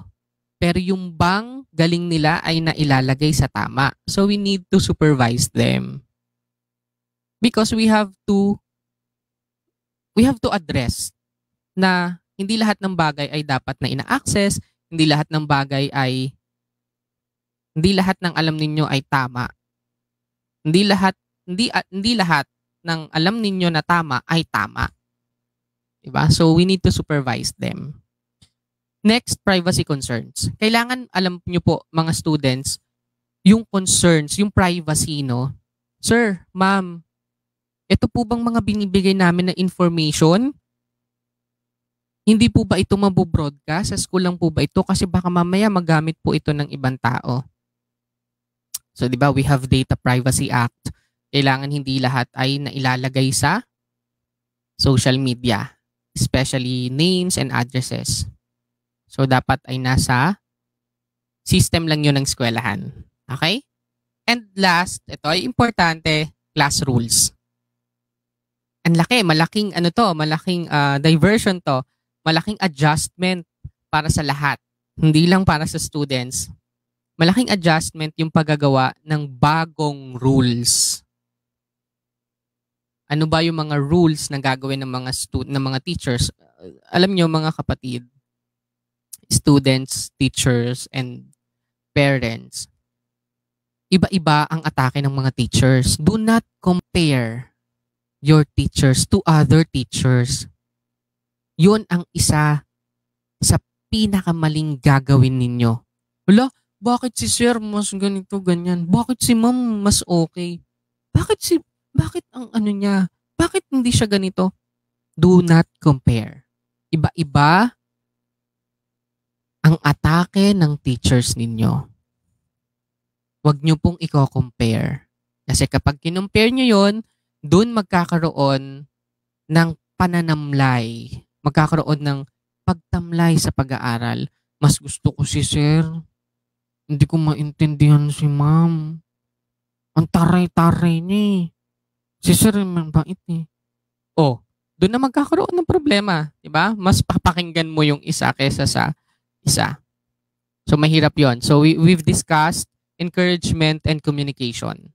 Pero yung bang galing nila ay nailalagay sa tama. So we need to supervise them. Because we have to address na hindi lahat ng bagay ay dapat na ina-access, hindi lahat ng alam ninyo ay tama. Hindi lahat ng alam ninyo na tama ay tama. Diba? So we need to supervise them. Next, privacy concerns. Kailangan alam nyo po, mga students, yung concerns, yung privacy, no? Sir, ma'am, ito po bang mga binibigay namin na information? Hindi po ba ito mabobroadcast? Sa school lang po ba ito? Kasi baka mamaya magamit po ito ng ibang tao. So, di ba, we have Data Privacy Act. Kailangan hindi lahat ay nailalagay sa social media, especially names and addresses. So, dapat ay nasa system lang yun ng eskwelahan. Okay? And last, ito ay importante, class rules. Ang laki, malaking diversion to, malaking adjustment para sa lahat. Hindi lang para sa students. Malaking adjustment yung paggagawa ng bagong rules. Ano ba yung mga rules na gagawin ng mga teachers? Alam nyo mga kapatid, students, teachers, and parents, iba-iba ang atake ng mga teachers. Do not compare your teachers to other teachers. Yun ang isa sa pinakamaling gagawin ninyo. Wala, bakit si sir mas ganito, ganyan? Bakit si ma'am mas okay? Bakit ang ano niya? Bakit hindi siya ganito? Do not compare. Iba-iba ang atake ng teachers ninyo. Huwag nyo pong i-compare. Kasi kapag kinumpare nyo yun, dun magkakaroon ng pananamlay. Magkakaroon ng pagtamlay sa pag-aaral. Mas gusto ko si sir. Hindi ko maintindihan si ma'am. Ang taray-taray niya eh. Si sir, mabait eh. Oh, doon na magkakaroon ng problema. Diba? Mas papakinggan mo yung isa kaysa sa isa. So, mahirap yon. So, we've discussed encouragement and communication.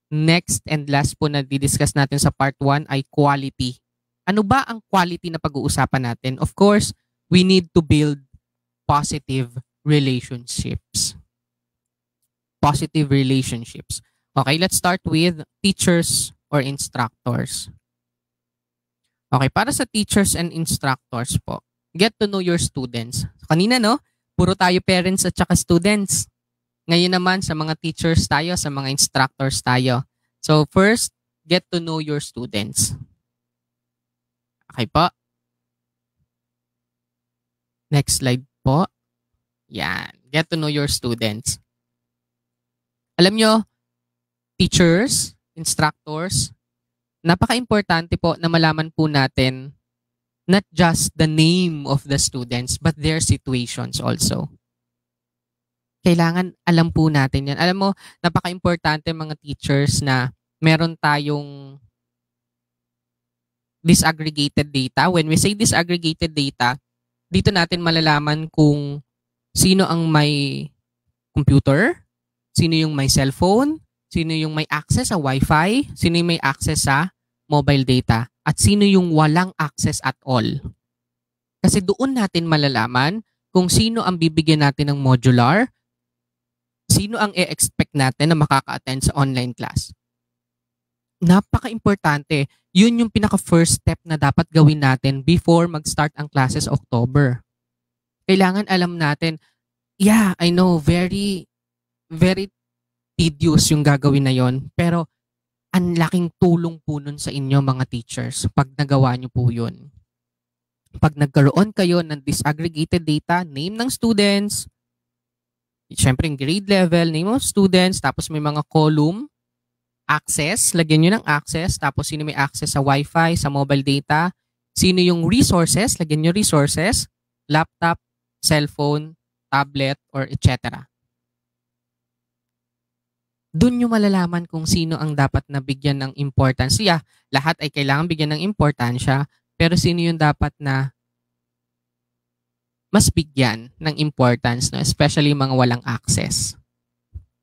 Next and last po na didiscuss natin sa part 1 ay quality. Ano ba ang quality na pag-uusapan natin? Of course, we need to build positive relationships. Positive relationships. Okay, let's start with teachers or instructors. Okay, para sa teachers and instructors po, get to know your students. Kanina, no? Puro tayo parents at saka students. Ngayon naman, sa mga teachers tayo, sa mga instructors tayo. So, first, get to know your students. Okay po. Next slide po. Yan. Get to know your students. Alam nyo, teachers, instructors, napaka-importante po na malaman po natin not just the name of the students, but their situations also. Kailangan alam po natin yan. Alam mo, napaka-importante mga teachers na meron tayong disaggregated data. When we say disaggregated data, dito natin malalaman kung sino ang may computer, sino yung may cellphone, sino yung may access sa Wi-Fi, sino yung may access sa mobile data, at sino yung walang access at all. Kasi doon natin malalaman kung sino ang bibigyan natin ng modular, sino ang i-expect natin na makaka-attend sa online class. Napaka-importante. Yun yung pinaka-first step na dapat gawin natin before mag-start ang classes October. Kailangan alam natin, yeah, I know, very, very tedious yung gagawin na yon, pero ang laking tulong po nun sa inyo mga teachers pag nagawa nyo po yun. Pag nagkaroon kayo ng disaggregated data, name ng students, syempre yung grade level, name of students, tapos may mga column, access, lagyan nyo ng access, tapos sino may access sa Wi-Fi, sa mobile data, sino yung resources, lagyan nyo resources, laptop, cellphone, tablet, or etc. Doon nyo malalaman kung sino ang dapat na bigyan ng importance. Yeah, lahat ay kailangan bigyan ng importansya, pero sino yung dapat na mas bigyan ng importance, no? Especially mga walang access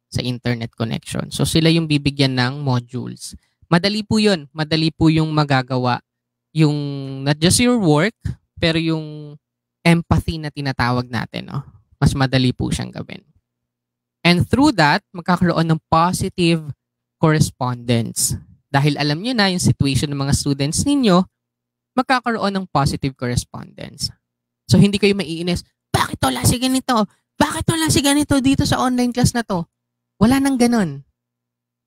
sa internet connection. So sila yung bibigyan ng modules. Madali po yun. Madali po yung magagawa. Yung not just your work, pero yung empathy na tinatawag natin. No? Mas madali po siyang gawin. And through that, magkakaroon ng positive correspondence. Dahil alam nyo na yung situation ng mga students ninyo, magkakaroon ng positive correspondence. So, hindi kayo maiinis, bakit wala si ganito? Bakit wala si ganito dito sa online class na to? Wala nang ganun.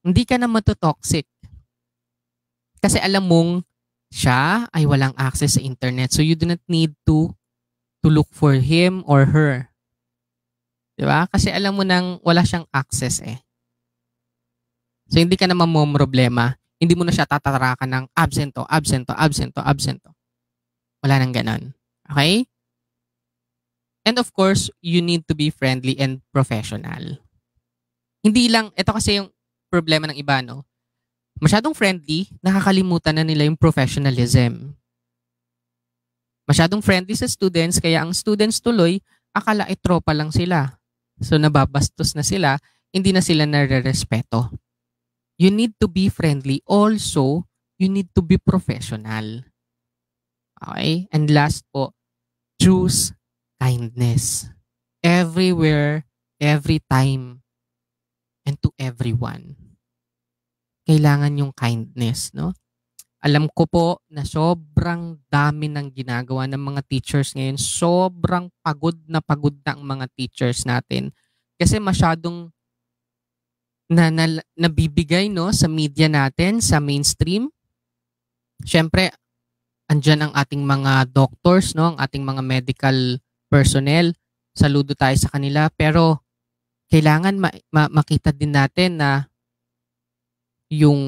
Hindi ka na matotoxic. Kasi alam mong siya ay walang access sa internet. So, you do not need to look for him or her. Diba? Kasi alam mo nang wala siyang access eh. So, hindi ka na mamomroblema. Hindi mo na siya tatarakan ng absento. Wala nang ganon. Okay? And of course, you need to be friendly and professional. Hindi lang, ito kasi yung problema ng iba, no? Masyadong friendly, nakakalimutan na nila yung professionalism. Masyadong friendly sa students, kaya ang students tuloy, akala ay tropa lang sila. So nababastos na sila, hindi na sila nare-respeto. You need to be friendly. Also, you need to be professional. Okay? And last po, choose kindness. Everywhere, every time, and to everyone. Kailangan yung kindness, no? Alam ko po na sobrang dami ng ginagawa ng mga teachers ngayon. Sobrang pagod na ang mga teachers natin. Kasi masyadong nabibigay, no, sa media natin, sa mainstream. Siyempre, andyan ang ating mga doctors, no, ang ating mga medical personnel. Saludo tayo sa kanila. Pero kailangan makita din natin na yung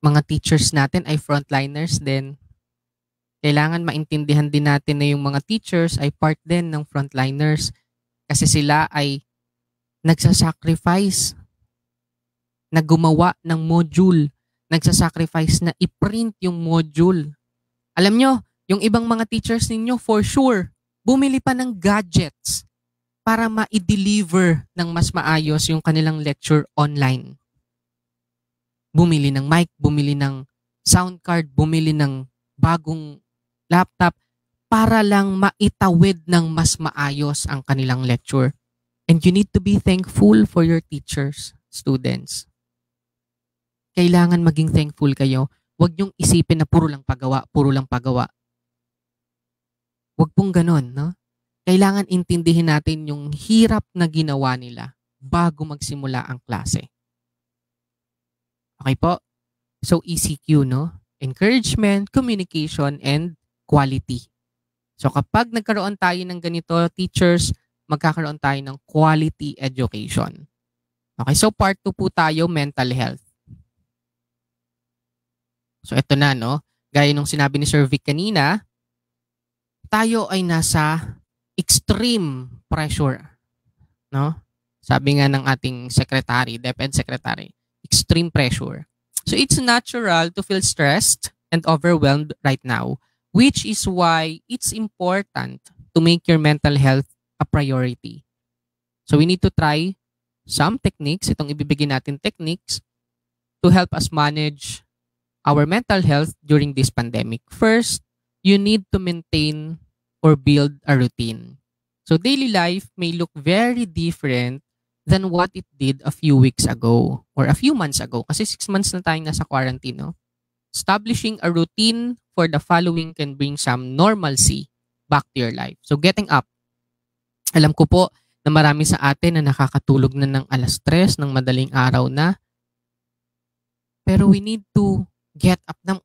mga teachers natin ay frontliners din. Kailangan maintindihan din natin na yung mga teachers ay part din ng frontliners kasi sila ay nagsasacrifice na gumawa ng module, nagsasacrifice na i-print yung module. Alam nyo, yung ibang mga teachers ninyo for sure, bumili pa ng gadgets para ma-deliver ng mas maayos yung kanilang lecture online. Bumili ng mic, bumili ng sound card, bumili ng bagong laptop para lang maitawid ng mas maayos ang kanilang lecture. And you need to be thankful for your teachers, students. Kailangan maging thankful kayo. Huwag niyong isipin na puro lang pagawa, puro lang pagawa. Huwag pong ganon, no? Kailangan intindihin natin yung hirap na ginawa nila bago magsimula ang klase. Okay po? So ECQ, no? Encouragement, communication, and quality. So kapag nagkaroon tayo ng ganito, teachers, magkakaroon tayo ng quality education. Okay, so part 2 po tayo, mental health. So ito na, no? Gaya nung sinabi ni Sir Vic kanina, tayo ay nasa extreme pressure, no? Sabi nga ng ating secretary, DepEd secretary, extreme pressure. So it's natural to feel stressed and overwhelmed right now, which is why it's important to make your mental health a priority. So we need to try some techniques, itong ibibigay natin techniques, to help us manage our mental health during this pandemic. First, you need to maintain or build a routine. So daily life may look very different than what it did a few weeks ago or a few months ago. Kasi 6 months na tayong nasa quarantine, no? Establishing a routine for the following can bring some normalcy back to your life. So getting up. Alam ko po na marami sa atin na nakakatulog na ng 3:00 ng madaling araw na. Pero we need to get up ng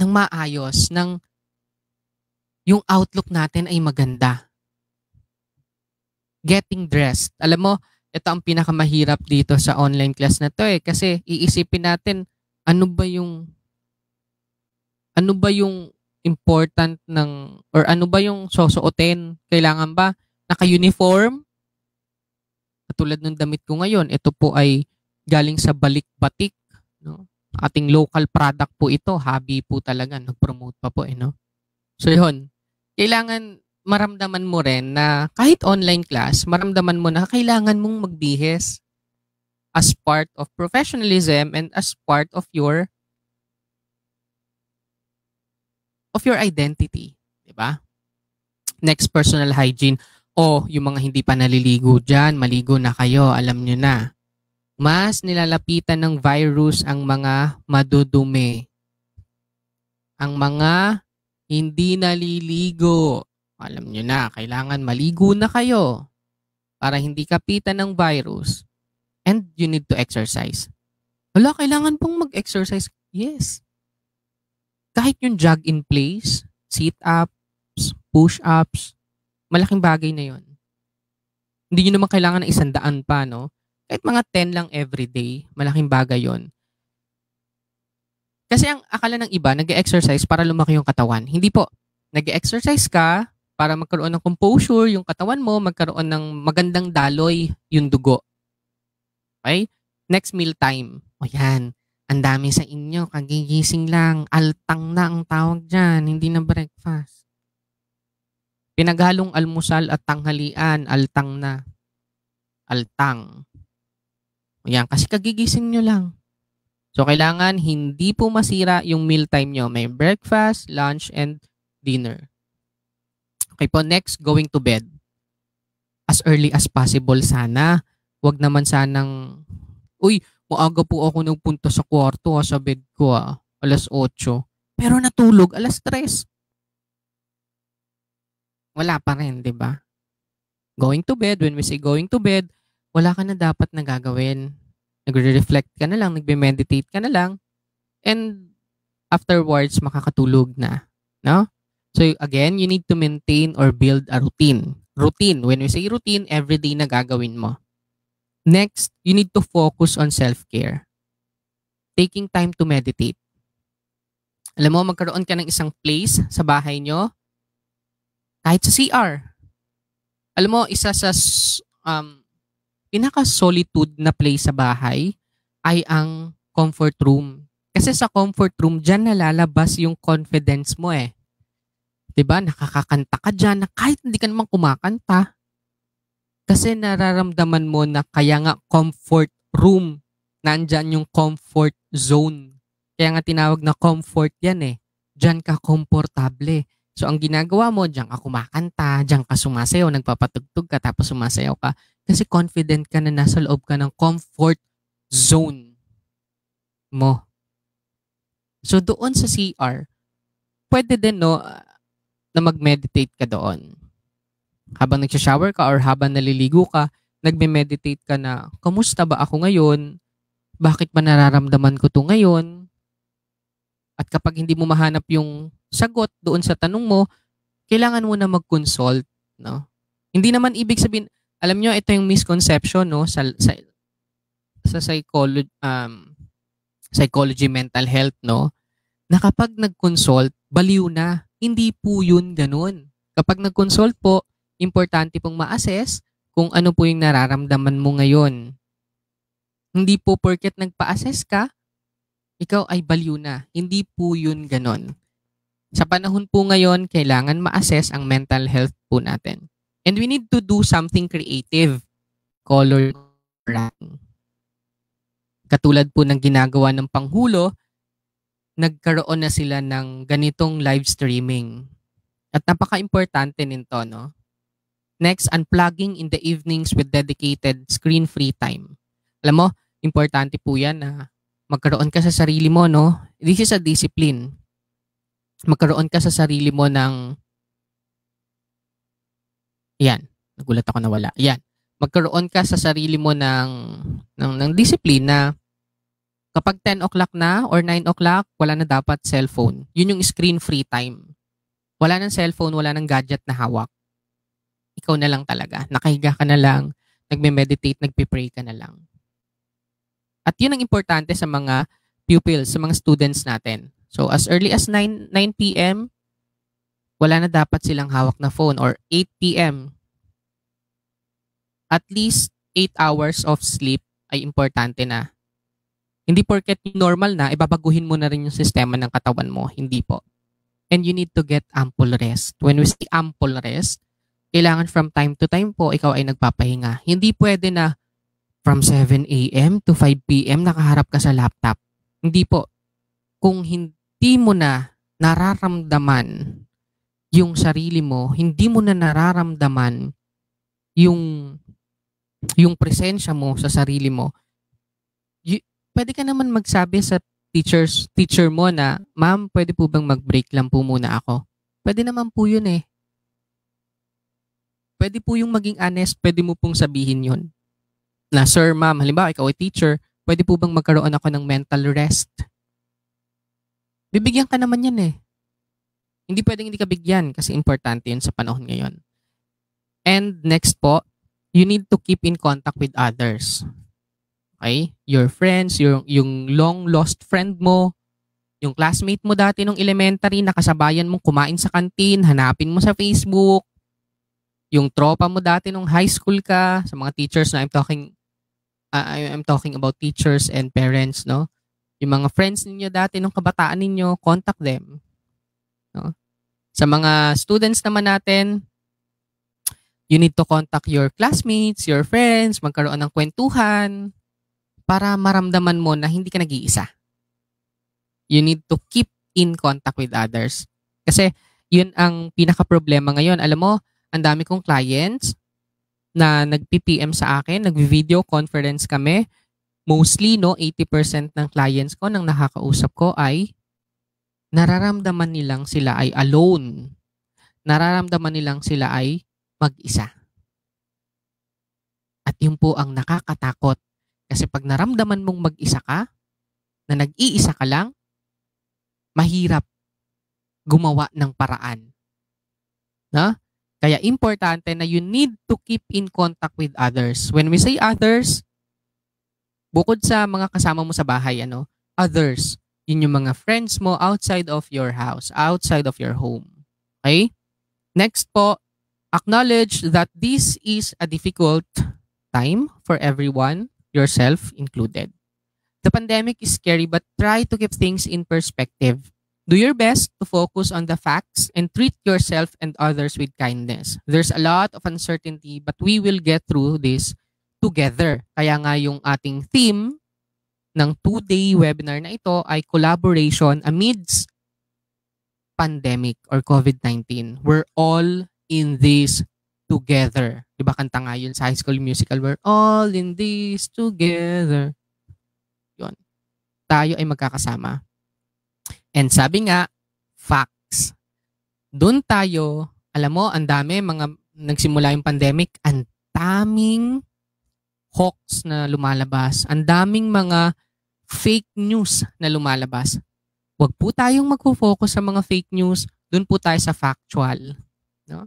maayos, yung outlook natin ay maganda. Getting dressed. Alam mo, ito ang pinakamahirap dito sa online class na to kasi iisipin natin ano ba yung important or ano ba yung susuotin? Kailangan ba naka-uniform? Katulad ng damit ko ngayon, ito po ay galing sa Balik Batik, no? Ating local product po ito, hobby po talaga, nag-promote pa po no? So yun, kailangan maramdaman mo rin na kahit online class, maramdaman mo na kailangan mong magbihis as part of professionalism and as part of your identity, di ba? Next, personal hygiene. Yung mga hindi pa naliligo dyan, maligo na kayo, alam nyo na. Mas nilalapitan ng virus ang mga madudumi. Ang mga hindi naliligo. Alam nyo na, kailangan maligo na kayo para hindi kapitan ng virus. And you need to exercise. Wala, kailangan pong mag-exercise. Yes. Kahit yung jog in place, sit-ups, push-ups, malaking bagay na yon. Hindi nyo naman kailangan ng 100 pa, no? Kahit mga 10 lang everyday, malaking bagay yon. Kasi ang akala ng iba, nag-exercise para lumaki yung katawan. Hindi po. Nag-exercise ka para magkaroon ng composure yung katawan mo, magkaroon ng magandang daloy yung dugo. Okay? Next, meal time. O yan, ang dami sa inyo, kagigising lang, altang na ang tawag dyan, hindi na breakfast. Pinaghalong almusal at tanghalian, altang na. Altang. O yan, kasi kagigising nyo lang. So, kailangan hindi po masira yung meal time nyo. May breakfast, lunch, and dinner. Okay po, next, going to bed. As early as possible sana. Huwag naman sanang, uy, maaga po ako nagpunta sa kwarto sa bed ko 8:00. Pero natulog 3:00. Wala pa rin, di ba? Going to bed, when we say going to bed, wala ka na dapat na gagawin. Nagre-reflect ka na lang, nagbe-meditate ka na lang, and afterwards, makakatulog na. No? So again, you need to maintain or build a routine. Routine. When we say routine, everyday na gagawin mo. Next, you need to focus on self-care. Taking time to meditate. Alam mo, magkaroon ka ng isang place sa bahay nyo, kahit sa CR. Alam mo, isa sa pinaka-solitude na place sa bahay ay ang comfort room. Kasi sa comfort room, dyan nalalabas yung confidence mo eh. Diba? Nakakakanta ka dyan na kahit hindi ka naman kumakanta. Kasi nararamdaman mo na kaya nga comfort room. Nandyan yung comfort zone. Kaya nga tinawag na comfort yan eh. Dyan ka komportable. So ang ginagawa mo, dyan ka kumakanta, dyan ka sumasayaw, nagpapatugtog ka, tapos sumasayaw ka. Kasi confident ka na nasa loob ka ng comfort zone mo. So doon sa CR, pwede din no, na mag-meditate ka doon. Habang nagsha-shower ka or habang naliligo ka, nagme-meditate ka na, kamusta ba ako ngayon? Bakit ba nararamdaman ko to ngayon? At kapag hindi mo mahanap yung sagot doon sa tanong mo, kailangan mo na mag-consult. No? Hindi naman ibig sabihin, alam nyo, ito yung misconception no, sa psychology, mental health, no, na kapag nag-consult, baliw na. Hindi po yun ganun. Kapag nag-consult po, importante pong ma-assess kung ano po yung nararamdaman mo ngayon. Hindi po porket nagpa-assess ka, ikaw ay baliw na. Hindi po yun ganun. Sa panahon po ngayon, kailangan ma-assess ang mental health po natin. And we need to do something creative. Color writing. Katulad po ng ginagawa ng Panghulo, nagkaroon na sila ng ganitong live streaming. At napaka-importante nito, no? Next, unplugging in the evenings with dedicated screen-free time. Alam mo, importante po yan na magkaroon ka sa sarili mo, no? This is a discipline. Magkaroon ka sa sarili mo ng... Yan. Nagulat ako na wala. Yan. Magkaroon ka sa sarili mo ng discipline na kapag 10 o'clock na or 9 o'clock, wala na dapat cellphone. Yun yung screen-free time. Wala nang cellphone, wala nang gadget na hawak. Ikaw na lang talaga. Nakahiga ka na lang, nagme-meditate, nagpe-pray ka na lang. At yun ang importante sa mga pupils, sa mga students natin. So as early as 9 p.m., wala na dapat silang hawak na phone, or 8 p.m. At least 8 hours of sleep ay importante na. Hindi porket normal na, ibabaguhin mo na rin yung sistema ng katawan mo. Hindi po. And you need to get ample rest. When we say ample rest, kailangan from time to time po, ikaw ay nagpapahinga. Hindi pwede na from 7 a.m. to 5 p.m. nakaharap ka sa laptop. Hindi po. Kung hindi mo na nararamdaman yung sarili mo, hindi mo na nararamdaman yung presensya mo sa sarili mo, pwede ka naman magsabi sa teacher mo na, ma'am, pwede po bang mag-break lang po muna ako? Pwede naman po yun eh. Pwede po yung maging honest, pwede mo pong sabihin yun. Na, sir, ma'am, halimbawa, ikaw ay teacher, pwede po bang magkaroon ako ng mental rest? Bibigyan ka naman yan eh. Hindi pwedeng hindi ka bigyan kasi importante yun sa panahon ngayon. And next po, you need to keep in contact with others. Okay? Your friends, yung long lost friend mo, yung classmate mo dati nung elementary, nakasabayan mong kumain sa kantin, hanapin mo sa Facebook, yung tropa mo dati nung high school ka, sa mga teachers na I'm talking about teachers and parents, no? Yung mga friends ninyo dati nung kabataan ninyo, contact them. No? Sa mga students naman natin, you need to contact your classmates, your friends, magkaroon ng kwentuhan, para maramdaman mo na hindi ka nag-iisa. You need to keep in contact with others. Kasi Yun ang pinaka-problema ngayon. Alam mo, ang dami kong clients na nag-PPM sa akin, nag-video conference kami. Mostly, 80% ng clients ko nang nakakausap ko ay nararamdaman nilang sila ay alone. Nararamdaman nilang sila ay mag-isa. At yun po ang nakakatakot. Kasi pag naramdaman mong mag-isa ka, na nag-iisa ka lang, mahirap gumawa ng paraan. No? Kaya importante na you need to keep in contact with others. When we say others, bukod sa mga kasama mo sa bahay, others, yun yung mga friends mo outside of your house, outside of your home. Okay? Next po, acknowledge that this is a difficult time for everyone, yourself included. The pandemic is scary, but try to keep things in perspective. Do your best to focus on the facts and treat yourself and others with kindness. There's a lot of uncertainty, but we will get through this together. Kaya nga yung ating theme ng 2-day webinar na ito ay collaboration amidst pandemic or COVID-19. We're all in this together. Diba kanta nga yun sa High School Musical, we're all in this together. Yun. Tayo ay magkakasama. And sabi nga, facts. Doon tayo, alam mo, ang dami, mga nagsimula yung pandemic, ang daming hoax na lumalabas, ang daming mga fake news na lumalabas. Huwag po tayong magpo-focus sa mga fake news, doon po tayo sa factual. No?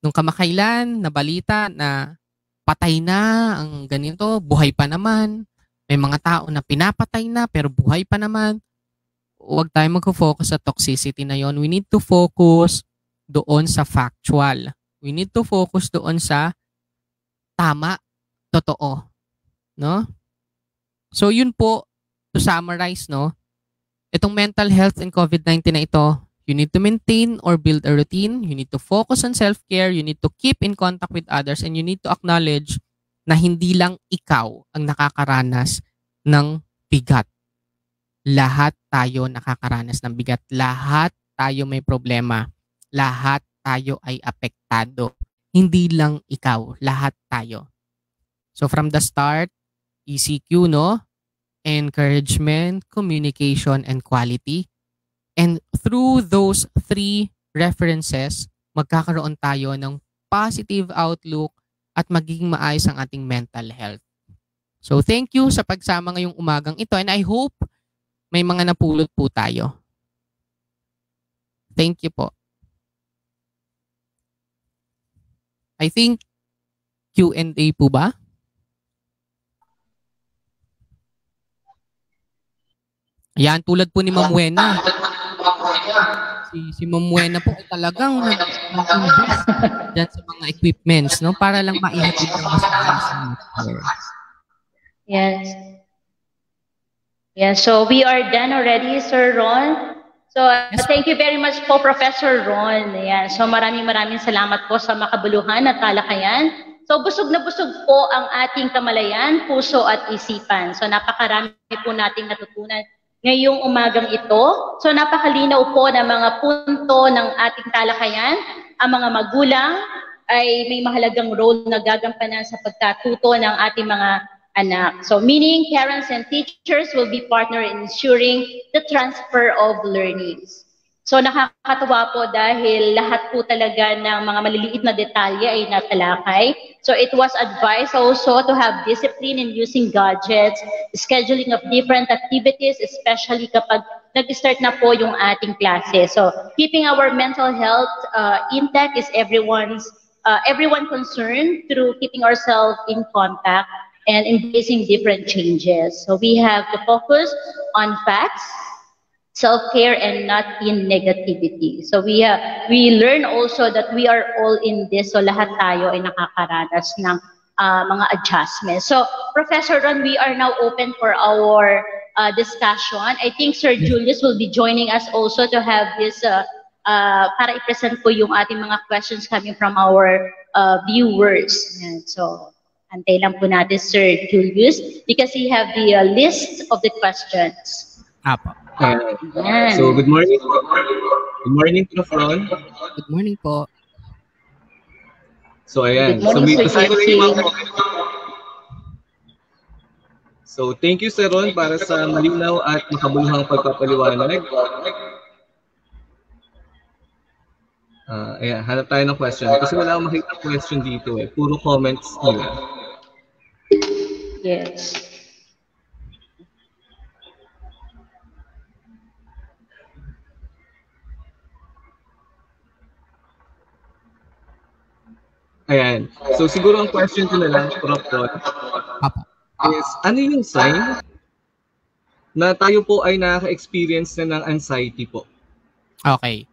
Nung kamakailan, na balita na patay na ang ganito, buhay pa naman. May mga tao na pinapatay na pero buhay pa naman. Huwag tayo mag-focus sa toxicity na yon. We need to focus doon sa factual. We need to focus doon sa tama, totoo. No? So yun po, to summarize, no? Itong mental health and COVID-19 na ito, you need to maintain or build a routine. You need to focus on self-care. You need to keep in contact with others. And you need to acknowledge na hindi lang ikaw ang nakakaranas ng bigat. Lahat tayo nakakaranas ng bigat. Lahat tayo may problema. Lahat tayo ay apektado. Hindi lang ikaw. Lahat tayo. So from the start, ECQ, no? Encouragement, communication, and quality. And through those 3 references, magkakaroon tayo ng positive outlook at magiging maayos ang ating mental health. So thank you sa pagsama ngayong umagang ito, and I hope may mga napulot po tayo. Thank you po. I think Q&A po ba? Yan, tulad po ni Ma'am Wena. Si Ma'am Wena po ay talagang nag-invest dyan sa mga equipments, no? Para lang maihatid ng mas maayos na network. Yes. Yeah, so we are done already, Sir Ron. So Yes. thank you very much po, Professor Ron. Yeah, so maraming salamat po sa makabuluhan at talakayan. So busog na busog po ang ating kamalayan, puso at isipan. So napakarami po nating natutunan ngayong umagang ito. So napakalinaw po ng mga punto ng ating talakayan. Ang mga magulang ay may mahalagang role na gagampanan sa pagkatuto ng ating mga anak. So meaning parents and teachers will be partner in ensuring the transfer of learnings. So nakakatuwa po dahil lahat po talaga ng mga maliliit na detalye ay natalakay. So it was advised also to have discipline in using gadgets, scheduling of different activities, especially kapag nag-start na po yung ating klase. So keeping our mental health intact is everyone concerned through keeping ourselves in contact and embracing different changes. So we have to focus on facts, self-care, and not in negativity. So we learn also that we are all in this. So lahat tayo ay nakakaranas ng mga adjustments. So Professor Ron, we are now open for our discussion. I think Sir Julius will be joining us also to have this para i-present po yung ating mga questions coming from our viewers. And so antay lang po natin, Sir Julius, because he have the list of the questions. Apo. So good morning. Good morning to the front. Good morning po. So, ayan. Good morning, Sir basahin ko lang Jesse. yung mga comments. So, thank you, Sir Ron, para sa malinaw at makabuluhang pagpapaliwanag. Ayan, hanap tayo ng question. Kasi wala akong makita question dito eh. Puro comments nila. Yes. Ayan. So, siguro ang question ko na lang, Prof. Ron, Papa. is ano yung sign na tayo po ay nakaka-experience na ng anxiety po? Okay.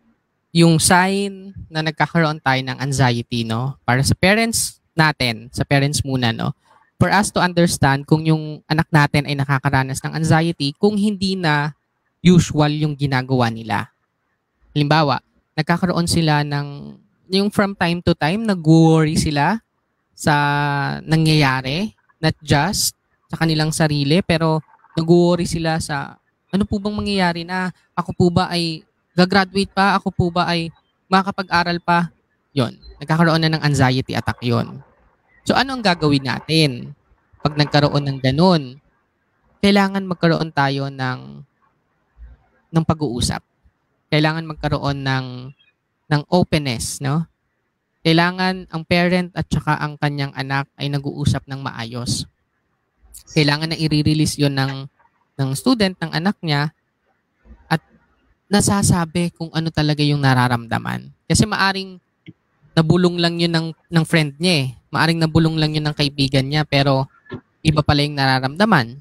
Yung sign na nagkakaroon tayo ng anxiety, no? Para sa parents natin, sa parents muna, no? For us to understand kung yung anak natin ay nakakaranas ng anxiety, kung hindi na usual yung ginagawa nila. Halimbawa, nagkakaroon sila ng, yung from time to time, nag-worry sila sa nangyayari, not just sa kanilang sarili, pero nag-worry sila sa, ano po bang mangyayari na ako po ba ay gagraduate pa, ako po ba ay makakapag-aral pa? Yon, nagkakaroon na ng anxiety attack yon. So ano ang gagawin natin pag nagkaroon ng ganun? Kailangan magkaroon tayo ng pag-uusap. Kailangan magkaroon ng openness, no? Kailangan ang parent at saka ang kanyang anak ay nag-uusap ng maayos. Kailangan na i-release yon ng student, ng anak niya, at nasasabi kung ano talaga yung nararamdaman. Kasi maaring nabulong lang yun ng friend niya eh. Maaring nabulong lang yun ng kaibigan niya, pero iba pala yung nararamdaman.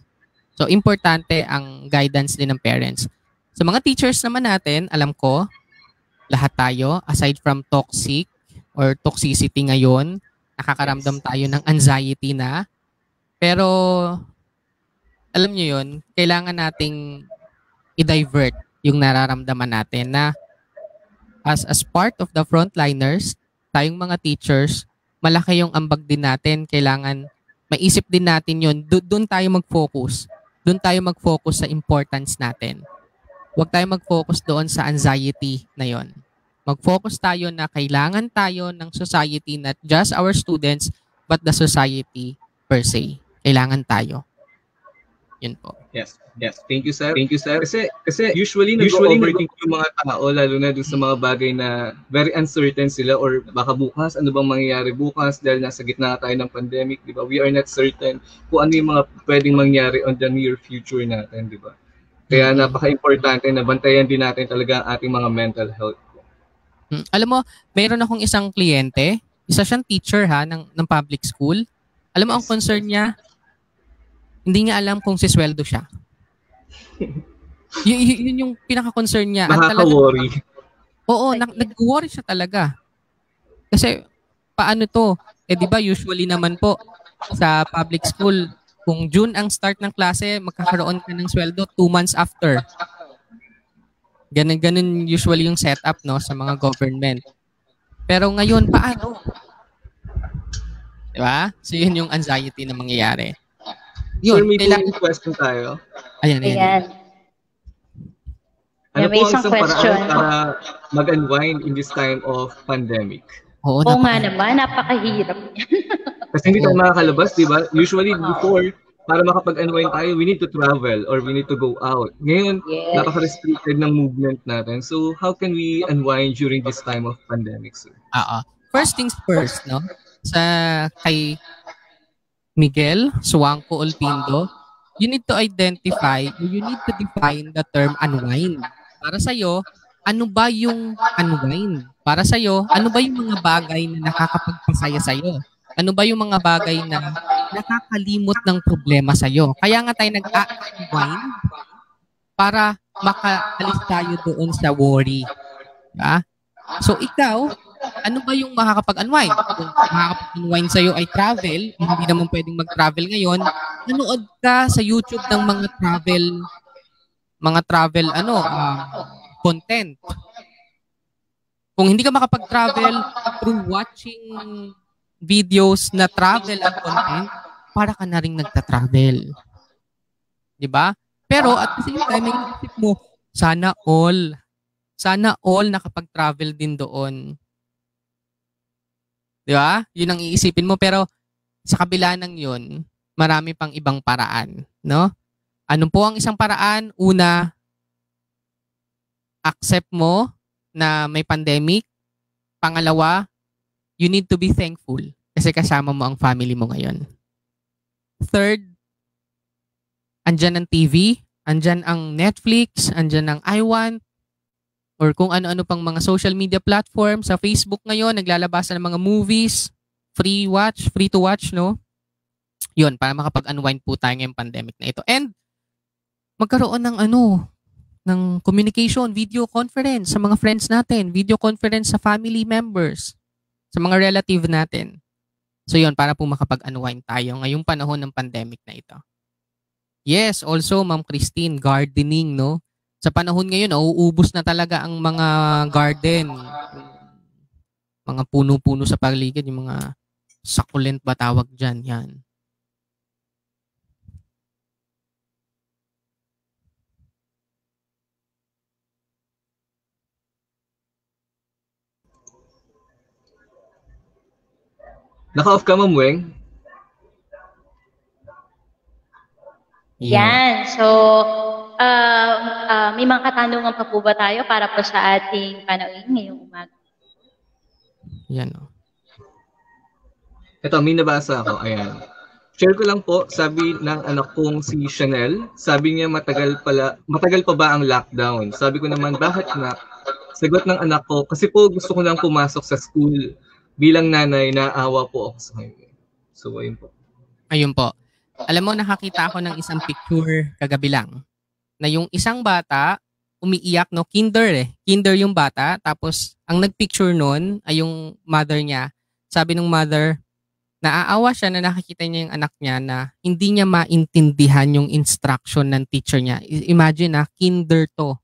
So, importante ang guidance din ng parents. Sa mga teachers naman natin, alam ko, lahat tayo, aside from toxic or toxicity ngayon, nakakaramdam tayo ng anxiety na. Pero, alam nyo yun, kailangan nating i-divert yung nararamdaman natin na as part of the frontliners, tayong mga teachers, malaki yung ambag din natin. Kailangan maisip din natin yun. Doon tayo mag-focus. Doon tayo mag-focus sa importance natin. Huwag tayo mag-focus doon sa anxiety na yon. Mag-focus tayo na kailangan tayo ng society, not just our students, but the society per se. Kailangan tayo. Yun po. Yes. Thank you, sir. Kasi usually nag-overthink yung mga tao, lalo na doon sa mga bagay na very uncertain sila, or baka bukas, ano bang mangyayari bukas dahil nasa gitna tayo ng pandemic, di ba? We are not certain kung ano yung mga pwedeng mangyari on the near future natin, di ba? Kaya napaka-importante na bantayan din natin talaga ang ating mga mental health. Alam mo, mayroon akong isang kliyente, isa siyang teacher ng public school. Alam mo, ang concern niya, hindi niya alam kung sisweldo siya. Yun yung pinaka-concern niya. Nakaka-worry. Oo, nag-worry siya talaga. Kasi, paano to? Di ba usually naman po, sa public school, kung June ang start ng klase, magkakaroon ka ng sweldo 2 months after. Ganun usually yung setup, no, sa mga government. Pero ngayon, paano? Diba? So, yun yung anxiety na mangyayari. Yun, may question tayo. Ayan. Ano may po ang isang isang question paraan para mag-unwind in this time of pandemic? Oo nga naman, napakahirap. Kasi hindi tayo makakalabas, di ba? Usually before, para makapag-unwind tayo, we need to travel or we need to go out. Ngayon, napaka-restricted ng movement natin. So, how can we unwind during this time of pandemic, sir? First things first, no? Kay Miguel Suangco Olpindo, you need to identify, you need to define the term unwind. Para sa'yo, ano ba yung unwind? Para sa'yo, ano ba yung mga bagay na nakakapagpasaya sa'yo? Ano ba yung mga bagay na nakakalimot ng problema sa'yo? Kaya nga tayo nag-unwind para makaalis tayo doon sa worry. Diba? So ikaw, ano ba yung makakapag-unwind? Kung makakapag-unwind sa'yo ay travel, hindi naman pwedeng mag-travel ngayon, nanood ka sa YouTube ng mga travel content. Kung hindi ka makapag-travel through watching videos na travel at content, para ka na rin nagta-travel. Diba? Pero at the same time, may isip mo, sana all Sana all nakapag-travel din doon. Di ba? Yun ang iisipin mo. Pero sa kabila ng yun, marami pang ibang paraan. No? Ano po ang isang paraan? Una, accept mo na may pandemic. Pangalawa, you need to be thankful kasi kasama mo ang family mo ngayon. Third, andyan ang TV, andyan ang Netflix, andyan ang iWant, or kung ano-ano pang mga social media platform. Sa Facebook ngayon, naglalabasan ng mga movies, free to watch, no? Yun, para makapag-unwind po tayo ngayong pandemic na ito. And magkaroon ng ng communication, video conference sa mga friends natin, video conference sa family members, sa mga relative natin. So yun, para po makapag-unwind tayo ngayong panahon ng pandemic na ito. Yes, also Ma'am Christine, gardening, no? Sa panahon ngayon, nauubos na talaga ang mga garden. Mga puno-puno sa paligid, yung mga succulent ba tawag dyan, yan. Naka-off ka, Ma'am Weng? Yan. So, may mga katanungan pa po ba tayo para po sa ating panauhin ngayong umaga? Yan, o. Ito, may nabasa ako. Ayan. Share ko lang po, sabi ng anak kong si Chanel, sabi niya matagal pa ba ang lockdown? Sabi ko naman, bakit na? Sagot ng anak ko, kasi po gusto ko lang pumasok sa school. Bilang nanay, naawa po ako sa kanya. So, ayun po. Ayun po. Alam mo, nakakita ako ng isang picture kagabi lang na yung isang bata umiiyak, no? Kinder yung bata. Tapos, ang nagpicture nun ay yung mother niya. Sabi ng mother, naaawa siya na nakikita niya yung anak niya na hindi niya maintindihan yung instruction ng teacher niya. Imagine na, kinder to.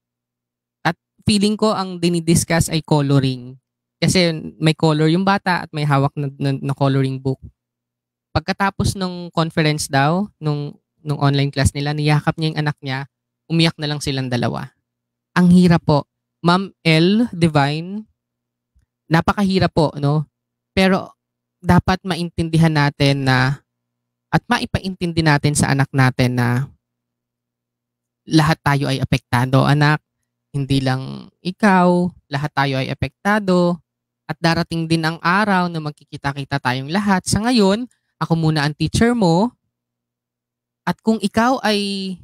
At feeling ko ang dinidiscuss ay coloring. Kasi may color yung bata at may hawak na coloring book. Pagkatapos ng conference daw, nung online class nila, niyakap niya yung anak niya, umiyak na lang silang dalawa. Ang hirap po. Ma'am L. Divine, napakahirap po, no? Pero dapat maintindihan natin na at maipaintindi natin sa anak natin na lahat tayo ay apektado, anak. Hindi lang ikaw, lahat tayo ay apektado. At darating din ang araw na magkikita-kita tayong lahat. Sa ngayon, ako muna ang teacher mo. At kung ikaw ay,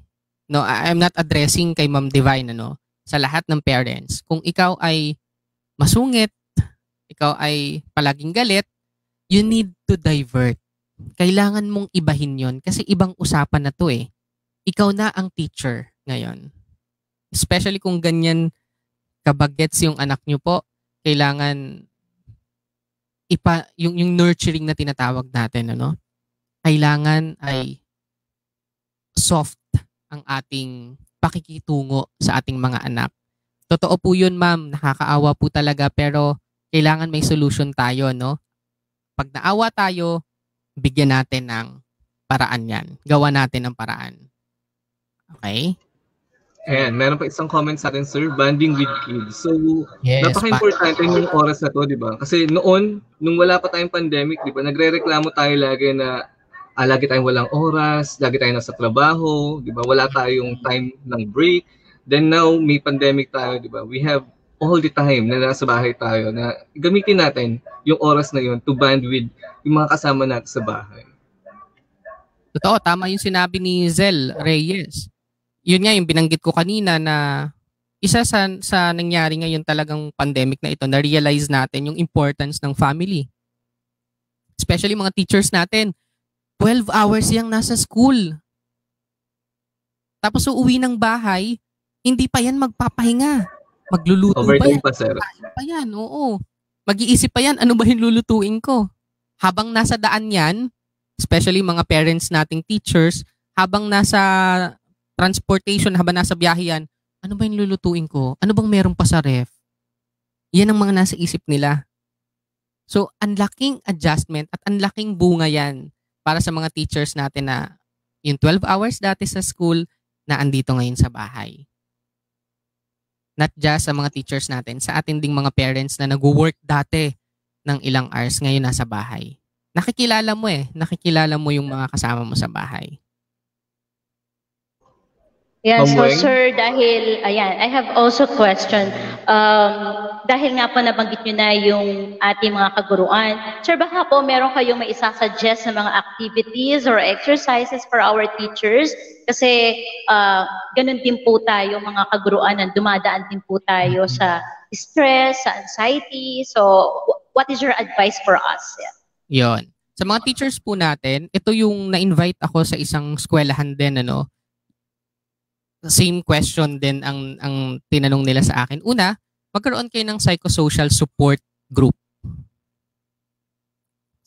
no, I'm not addressing kay Ma'am Divine, ano, sa lahat ng parents. Kung ikaw ay masungit, ikaw ay palaging galit, you need to divert. Kailangan mong ibahin yon kasi ibang usapan na to eh. Ikaw na ang teacher ngayon. Especially kung ganyan kabagets yung anak nyo po, kailangan yung nurturing na tinatawag natin, ano? Kailangan ay soft ang ating pakikitungo sa ating mga anak. Totoo po yun, ma'am. Nakakaawa po talaga pero kailangan may solution tayo, no? Pag naawa tayo, bigyan natin ng paraan yan. Gawa natin ang paraan. Okay? Ayan, meron pa isang comment sa atin, sir, bonding with kids. So, yes, napaka-importante yung oras na to, di ba? Kasi noon, nung wala pa tayong pandemic, di ba, nagre-reklamo tayo lagi na lagi tayong walang oras, lagi tayong nasa trabaho, di ba? Wala tayong time ng break. Then now, may pandemic tayo, di ba? We have all the time na nasa bahay tayo na gamitin natin yung oras na yun to bond with yung mga kasama natin sa bahay. Totoo, tama yung sinabi ni Zel Reyes. Yun nga yung binanggit ko kanina na isa sa nangyari ngayon talagang pandemic na ito, na-realize natin yung importance ng family. Especially mga teachers natin, 12 hours yang nasa school. Tapos uuwi ng bahay, hindi pa yan magpapahinga. Magluluto overtime pa yan. Pa, sir. Pa yan, oo. Mag-iisip pa yan, ano ba yung lulutuin ko? Habang nasa daan yan, especially mga parents nating teachers, habang nasa transportation, habang nasa biyahe yan, ano ba yung lulutuin ko? Ano bang meron pa sa ref? Yan ang mga nasa isip nila. So, ang laking adjustment at ang laking bunga yan para sa mga teachers natin na yung 12 hours dati sa school na andito ngayon sa bahay. Not just sa mga teachers natin, sa atin ding mga parents na nag-work dati ng ilang hours, ngayon nasa bahay. Nakikilala mo yung mga kasama mo sa bahay. Yeah, so Mamueng? sir, dahil, ayan, I have also question. Dahil nga po nabanggit nyo na yung ating mga kaguruan, sir, baka po meron kayong may isasuggest na mga activities or exercises for our teachers? Kasi ganun din po tayo, mga kaguruan, na dumadaan din po tayo sa stress, sa anxiety. So, what is your advice for us? Yon. Sa mga teachers po natin, ito yung na-invite ako sa isang eskwelahan din, ano. Same question din ang tinanong nila sa akin. Una, magkaroon kayo ng psychosocial support group.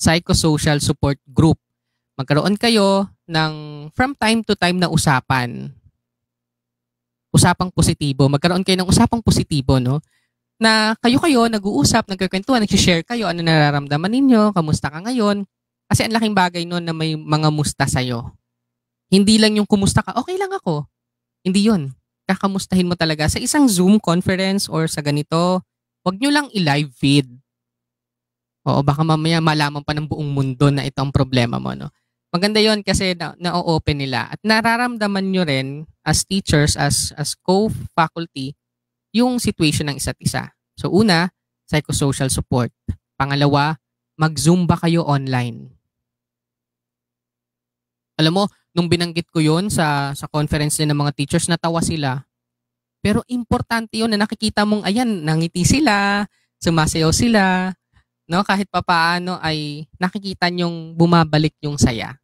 Psychosocial support group. Magkaroon kayo ng from time to time na usapan. Usapang positibo. Magkaroon kayo ng usapang positibo, no? Na kayo nag-uusap, nagkukwentuhan, nag-share kayo, ano nararamdaman ninyo, kamusta ka ngayon. Kasi ang laking bagay nun na may mga musta sa'yo. Hindi lang yung kumusta ka, okay lang ako. Hindi yun. Kakamustahin mo talaga sa isang Zoom conference or sa ganito. Huwag nyo lang i-live feed. Oo, baka mamaya malaman pa ng buong mundo na ito ang problema mo, no? Maganda yon kasi na-open nila. At nararamdaman nyo rin as teachers, as co-faculty, yung situation ng isa't isa. So una, psychosocial support. Pangalawa, mag-Zumba kayo online. Alam mo, nung binanggit ko yon sa conference din ng mga teachers, natawa sila. Pero importante yun na nakikita mong, ayan, nangiti sila, sumasayaw sila, no? Kahit papaano ay nakikita nyong bumabalik yung saya.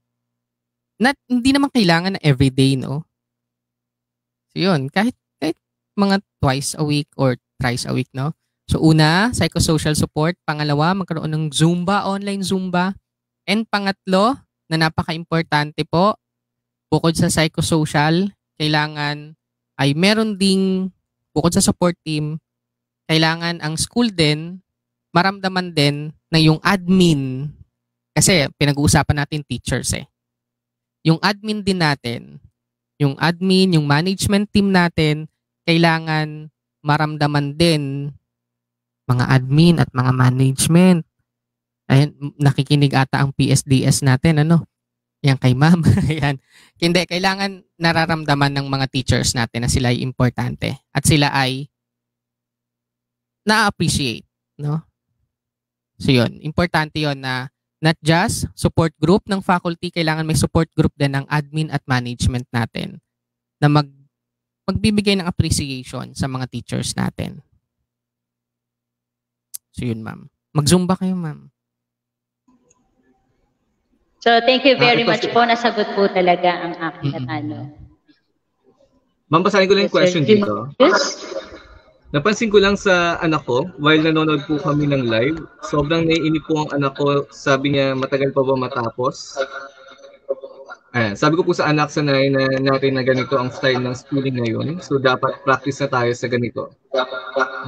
Hindi naman kailangan na everyday, no? So yun, kahit mga twice a week or thrice a week, no? So una, psychosocial support. Pangalawa, magkaroon ng Zumba, online Zumba. And pangatlo, na napaka-importante po, bukod sa psychosocial, kailangan ay meron ding, bukod sa support team, kailangan ang school din, maramdaman din na yung admin, kasi pinag-uusapan natin teachers eh. Yung admin din natin, yung admin, yung management team natin, kailangan maramdaman din mga admin at mga management. Ayun, nakikinig ata ang PSDS natin, ano? Yan kay ma'am. Yan. Hindi, kailangan nararamdaman ng mga teachers natin na sila ay importante at sila ay na-appreciate, no? So yun, importante yun na not just support group ng faculty, kailangan may support group din ng admin at management natin na magbibigay ng appreciation sa mga teachers natin. So yun, ma'am. Mag-Zumba kayo, ma'am. So, thank you very much po. Nasagot po talaga ang aking katanong. Ma'am, basahin ko lang yung question dito. Yes. Napansin ko lang sa anak ko, while nanonood po kami ng live, sobrang naiinip po ang anak ko. Sabi niya, matagal pa ba matapos? Sabi ko po sa anak sanay na natin na ganito ang style ng schooling ngayon. So, dapat practice na tayo sa ganito.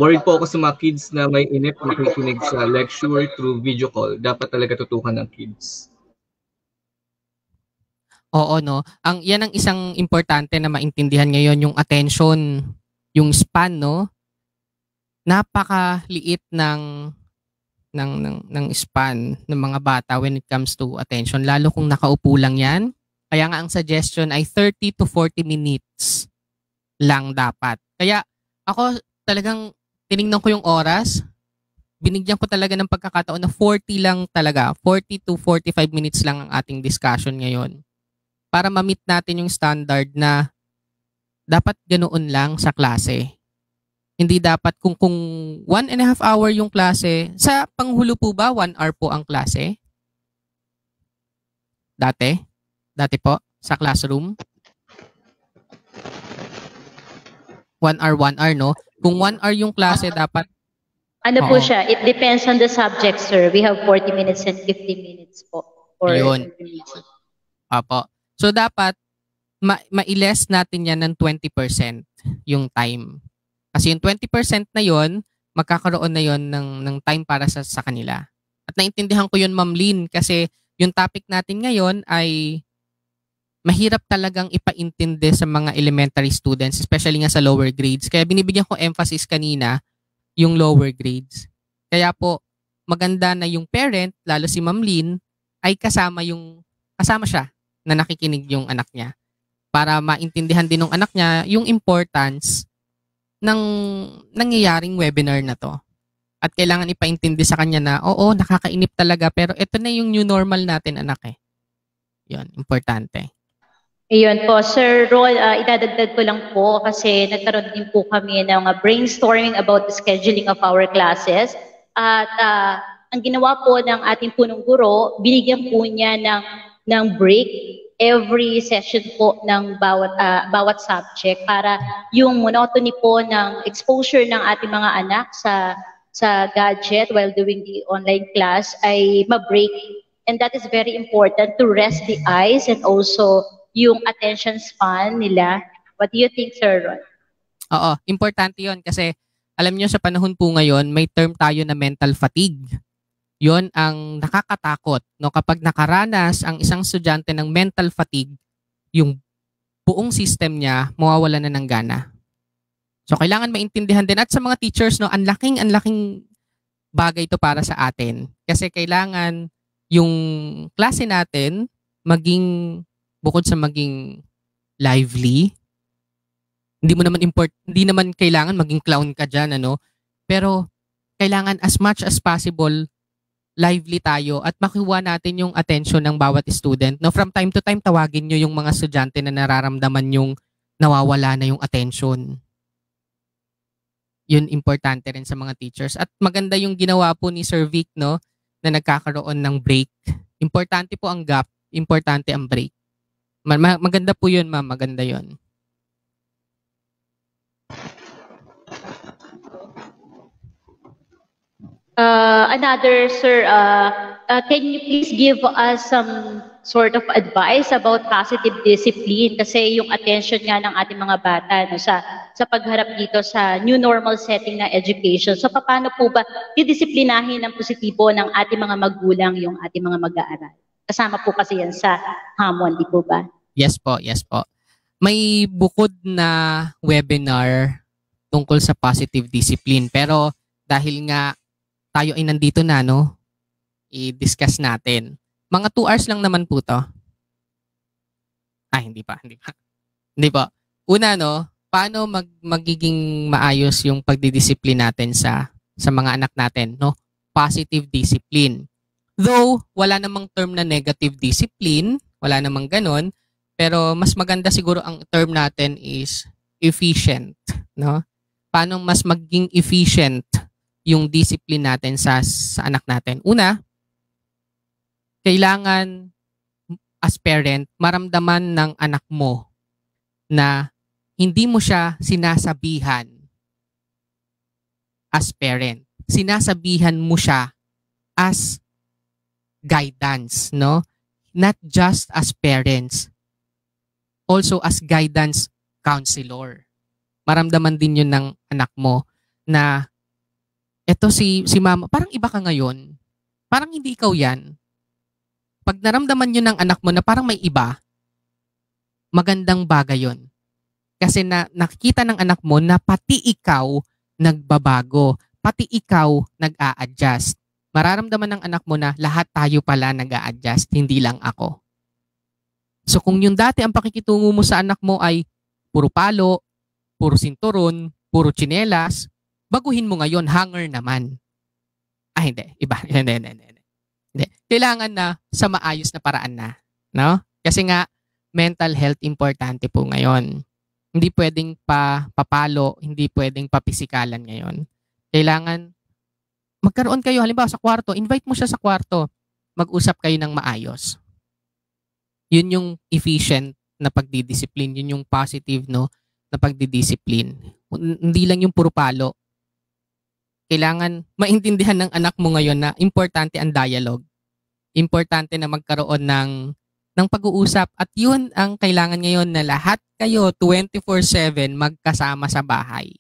Worried po ako sa mga kids na may inip makikinig sa lecture through video call. Dapat talaga tutukan ng kids. Oo, no. Yan ang isang importante na maintindihan ngayon, yung attention, yung span, no. Napakaliit ng span ng mga bata when it comes to attention, lalo kung nakaupo lang yan. Kaya nga ang suggestion ay 30 to 40 minutes lang dapat. Kaya ako talagang tinignan ko yung oras, binigyan ko talaga ng pagkakataon na 40 lang talaga, 40 to 45 minutes lang ang ating discussion ngayon. Para ma-meet natin yung standard na dapat ganoon lang sa klase. Hindi dapat kung 1.5 hour yung klase, sa panghulo po ba 1 hour po ang klase? Dati po sa classroom. 1 hour, no? Kung 1 hour yung klase, dapat Ano po siya? It depends on the subject, sir. We have 40 minutes and 50 minutes po. Or Yun. Apo. So, dapat ma-less natin yan ng 20% yung time. Kasi yung 20% na yon, magkakaroon na yon ng time para sa kanila. At naintindihan ko yun, Ma'am Lynn, kasi yung topic natin ngayon ay mahirap talagang ipaintindi sa mga elementary students, especially nga sa lower grades. Kaya binibigyan ko emphasis kanina yung lower grades. Kaya po, maganda na yung parent, lalo si Ma'am Lynn, ay kasama siya na nakikinig yung anak niya para maintindihan din ng anak niya yung importance ng nangyayaring webinar na to. At kailangan ipaintindi sa kanya na, oo, nakakainip talaga, pero ito na yung new normal natin, anak eh. Yun, importante. Ayun po, Sir Ron, idadagdag ko lang po kasi nagkaroon din po kami ng brainstorming about the scheduling of our classes. At ang ginawa po ng ating punong guro, binigyan po niya ng break every session po ng bawat subject para yung monotony po ng exposure ng ating mga anak sa gadget while doing the online class ay ma-break. And that is very important to rest the eyes and also yung attention span nila. What do you think, Sir Ron? Oo, importante yon kasi alam nyo sa panahon po ngayon, may term tayo na mental fatigue. Yon ang nakakatakot. No? Kapag nakaranas ang isang estudyante ng mental fatigue, yung buong system niya mawawala na ng gana. So kailangan maintindihan din. At sa mga teachers, no, ang laking bagay to para sa atin. Kasi kailangan yung klase natin bukod sa maging lively, hindi naman kailangan maging clown ka dyan, ano? Pero kailangan as much as possible lively tayo at makuha natin yung attention ng bawat student. No, from time to time tawagin nyo yung mga estudyante na nararamdaman yung nawawala na yung attention. Yun importante rin sa mga teachers. At maganda yung ginawa po ni Sir Vic, no, na nagkakaroon ng break. Importante po ang gap, importante ang break. Maganda po yun, ma'am. Maganda yun. Another, sir, can you please give us some sort of advice about positive discipline? Kasi yung attention nga ng ating mga bata no, sa pagharap dito sa new normal setting na education. So paano po ba didisiplinahin ng positibo ng ating mga magulang yung ating mga mag-aaral? Kasama po kasi yan sa hamon, di po ba? Yes po, yes po. May bukod na webinar tungkol sa positive discipline. Pero dahil nga tayo ay nandito na, no, i-discuss natin. Mga 2 hours lang naman po to. Hindi pa. Hindi pa. Una, no, paano magiging maayos yung pagdidisiplin natin sa mga anak natin, no? Positive discipline. Though, wala namang term na negative discipline, wala namang ganon, pero mas maganda siguro ang term natin is efficient, no? Paano mas maging efficient yung discipline natin sa anak natin? Una, kailangan as parent, maramdaman ng anak mo na hindi mo siya sinasabihan as parent. Sinasabihan mo siya as guidance, no? Not just as parents, also as guidance counselor. Maramdaman din yun ng anak mo na eto si mama, parang iba ka ngayon. Parang hindi ikaw yan. Pag naramdaman yun ng anak mo na parang may iba, magandang bagay yun. Kasi nakikita ng anak mo na pati ikaw nagbabago, pati ikaw nag-a-adjust. Mararamdaman ng anak mo na lahat tayo pala nag-a-adjust, hindi lang ako. So kung yung dati ang pakikitungo mo sa anak mo ay puro palo, puro sinturon, puro tsinelas, baguhin mo ngayon, hanger naman. Hindi. Iba. Hindi. Kailangan na sa maayos na paraan na. No? Kasi nga, mental health importante po ngayon. Hindi pwedeng papalo, hindi pwedeng papisikalan ngayon. Kailangan, magkaroon kayo, halimbawa sa kwarto, invite mo siya sa kwarto, mag-usap kayo ng maayos. Yun yung efficient na pagdidisiplin, yun yung positive, no, na pagdidisiplin. Hindi lang yung puro palo. Kailangan maintindihan ng anak mo ngayon na importante ang dialogue. Importante na magkaroon ng pag-uusap. At yun ang kailangan ngayon na lahat kayo 24/7 magkasama sa bahay.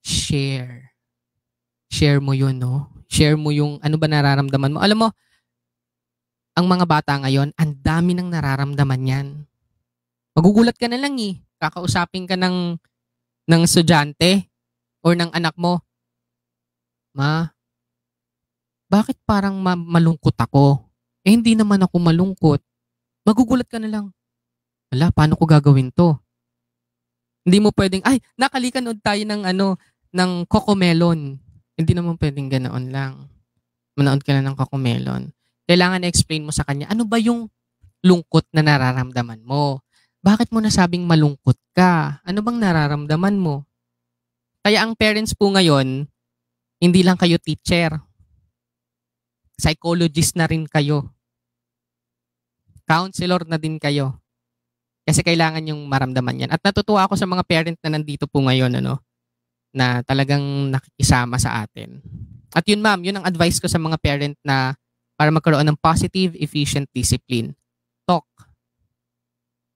Share. Share mo yun, no? Share mo yung ano ba nararamdaman mo. Alam mo, ang mga bata ngayon, ang dami ng nararamdaman yan. Magugulat ka na lang eh. Kakausapin ka ng estudyante or ng anak mo. Ma, bakit parang malungkot ako? Eh, hindi naman ako malungkot. Magugulat ka na lang. Wala, paano ko gagawin to? Hindi mo pwedeng, ay, nakalika-nood tayo ng Cocomelon. Hindi naman pwedeng ganoon lang. Manood ka na ng Cocomelon. Kailangan explain mo sa kanya, ano ba yung lungkot na nararamdaman mo? Bakit mo nasabing malungkot ka? Ano bang nararamdaman mo? Kaya ang parents po ngayon, hindi lang kayo teacher. Psychologist na rin kayo. Counselor na din kayo. Kasi kailangan yung maramdaman yan. At natutuwa ako sa mga parent na nandito po ngayon, na talagang nakikisama sa atin. At yun ma'am, yun ang advice ko sa mga parent na para magkaroon ng positive, efficient discipline. Talk.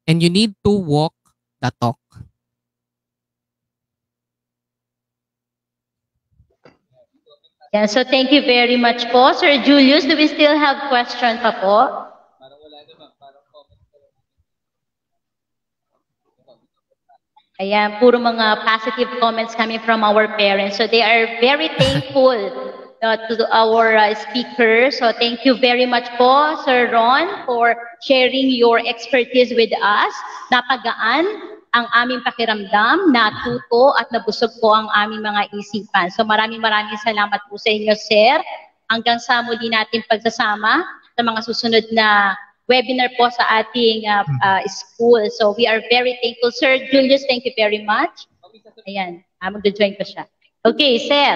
And you need to walk the talk. Yeah, so thank you very much po. Sir Julius, do we still have question pa po? Ayan, puro mga positive comments coming from our parents. So they are very thankful to our speaker. So thank you very much po, Sir Ron, for sharing your expertise with us. Napagaan ang aming pakiramdam, natuto at nabusog po ang aming mga isipan. So maraming salamat po sa inyo, Sir. Hanggang sa muli natin pagsasama sa mga susunod na webinar po sa ating school. So we are very thankful. Sir Julius, thank you very much. Ayan, mag-join ko siya. Okay, Sir.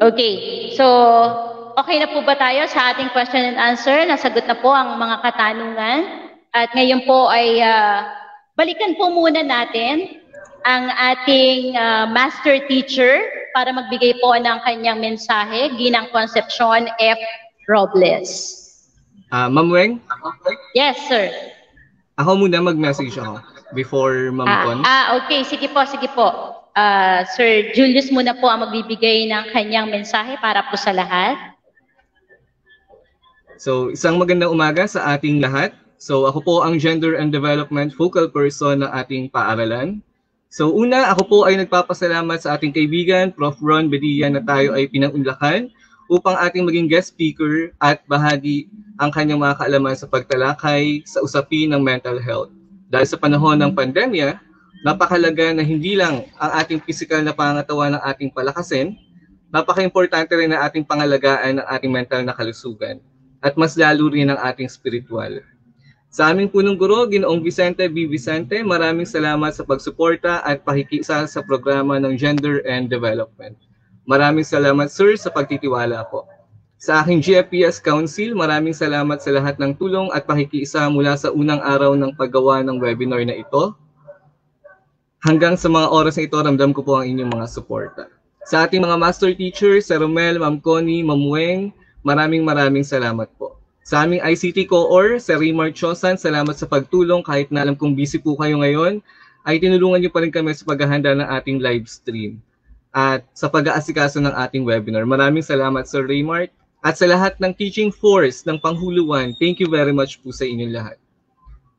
Okay, so okay na po ba tayo sa ating question and answer? Nasagot na po ang mga katanungan. At ngayon po ay balikan po muna natin ang ating master teacher para magbigay po ng kanyang mensahe, Ginang Concepcion F. Robles. Ma'am Weng? Yes, sir. Ako muna mag-message ako before Ma'am Con. Okay. Sige po. Sir Julius muna po ang magbibigay ng kanyang mensahe para po sa lahat. So, isang magandang umaga sa ating lahat. So, ako po ang Gender and Development Focal Person ng ating paaralan. So una, ako po ay nagpapasalamat sa ating kaibigan, Prof. Ron Bedilla, na tayo ay pinangunlakan upang ating maging guest speaker at bahagi ang kanyang mga kaalaman sa pagtalakay sa usapin ng mental health. Dahil sa panahon ng pandemya, napakalaga na hindi lang ang ating physical na pangangatawan ng ating palakasin, napaka-importante rin na ating pangalagaan ng ating mental na kalusugan at mas lalo rin ang ating spiritual. Sa aming punong guro, Ginoong Vicente B. Vicente, maraming salamat sa pagsuporta at pakikisa sa programa ng Gender and Development. Maraming salamat, sir, sa pagtitiwala po. Sa aking GFPS Council, maraming salamat sa lahat ng tulong at pakikisa mula sa unang araw ng paggawa ng webinar na ito. Hanggang sa mga oras na ito, ramdam ko po ang inyong mga suporta. Sa ating mga master teachers, Sir Romel, Ma'am Connie, Ma'am Weng, maraming salamat po. Sa aming ICT Co-or, Sir Rimar Chosan, salamat sa pagtulong kahit na alam kong busy po kayo ngayon, ay tinulungan niyo pa rin kami sa paghahanda ng ating live stream at sa pag-aasikaso ng ating webinar. Maraming salamat, Sir Rimar. At sa lahat ng teaching force ng Panghuluan, thank you very much po sa inyong lahat.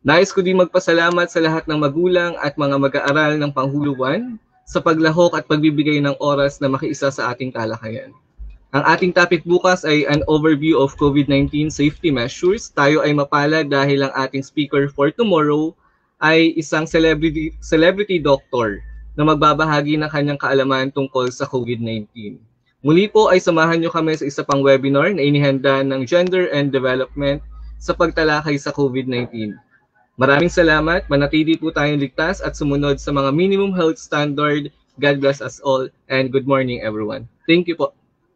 Nais ko din magpasalamat sa lahat ng magulang at mga mag-aaral ng Panghuluan sa paglahok at pagbibigay ng oras na makiisa sa ating talakayan. Ang ating topic bukas ay an overview of COVID-19 safety measures. Tayo ay mapalad dahil ang ating speaker for tomorrow ay isang celebrity doctor na magbabahagi ng kanyang kaalaman tungkol sa COVID-19. Muli po ay samahan nyo kami sa isa pang webinar na inihanda ng Gender and Development sa pagtalakay sa COVID-19. Maraming salamat, manatili po tayong ligtas at sumunod sa mga minimum health standard. God bless us all and good morning everyone. Thank you po.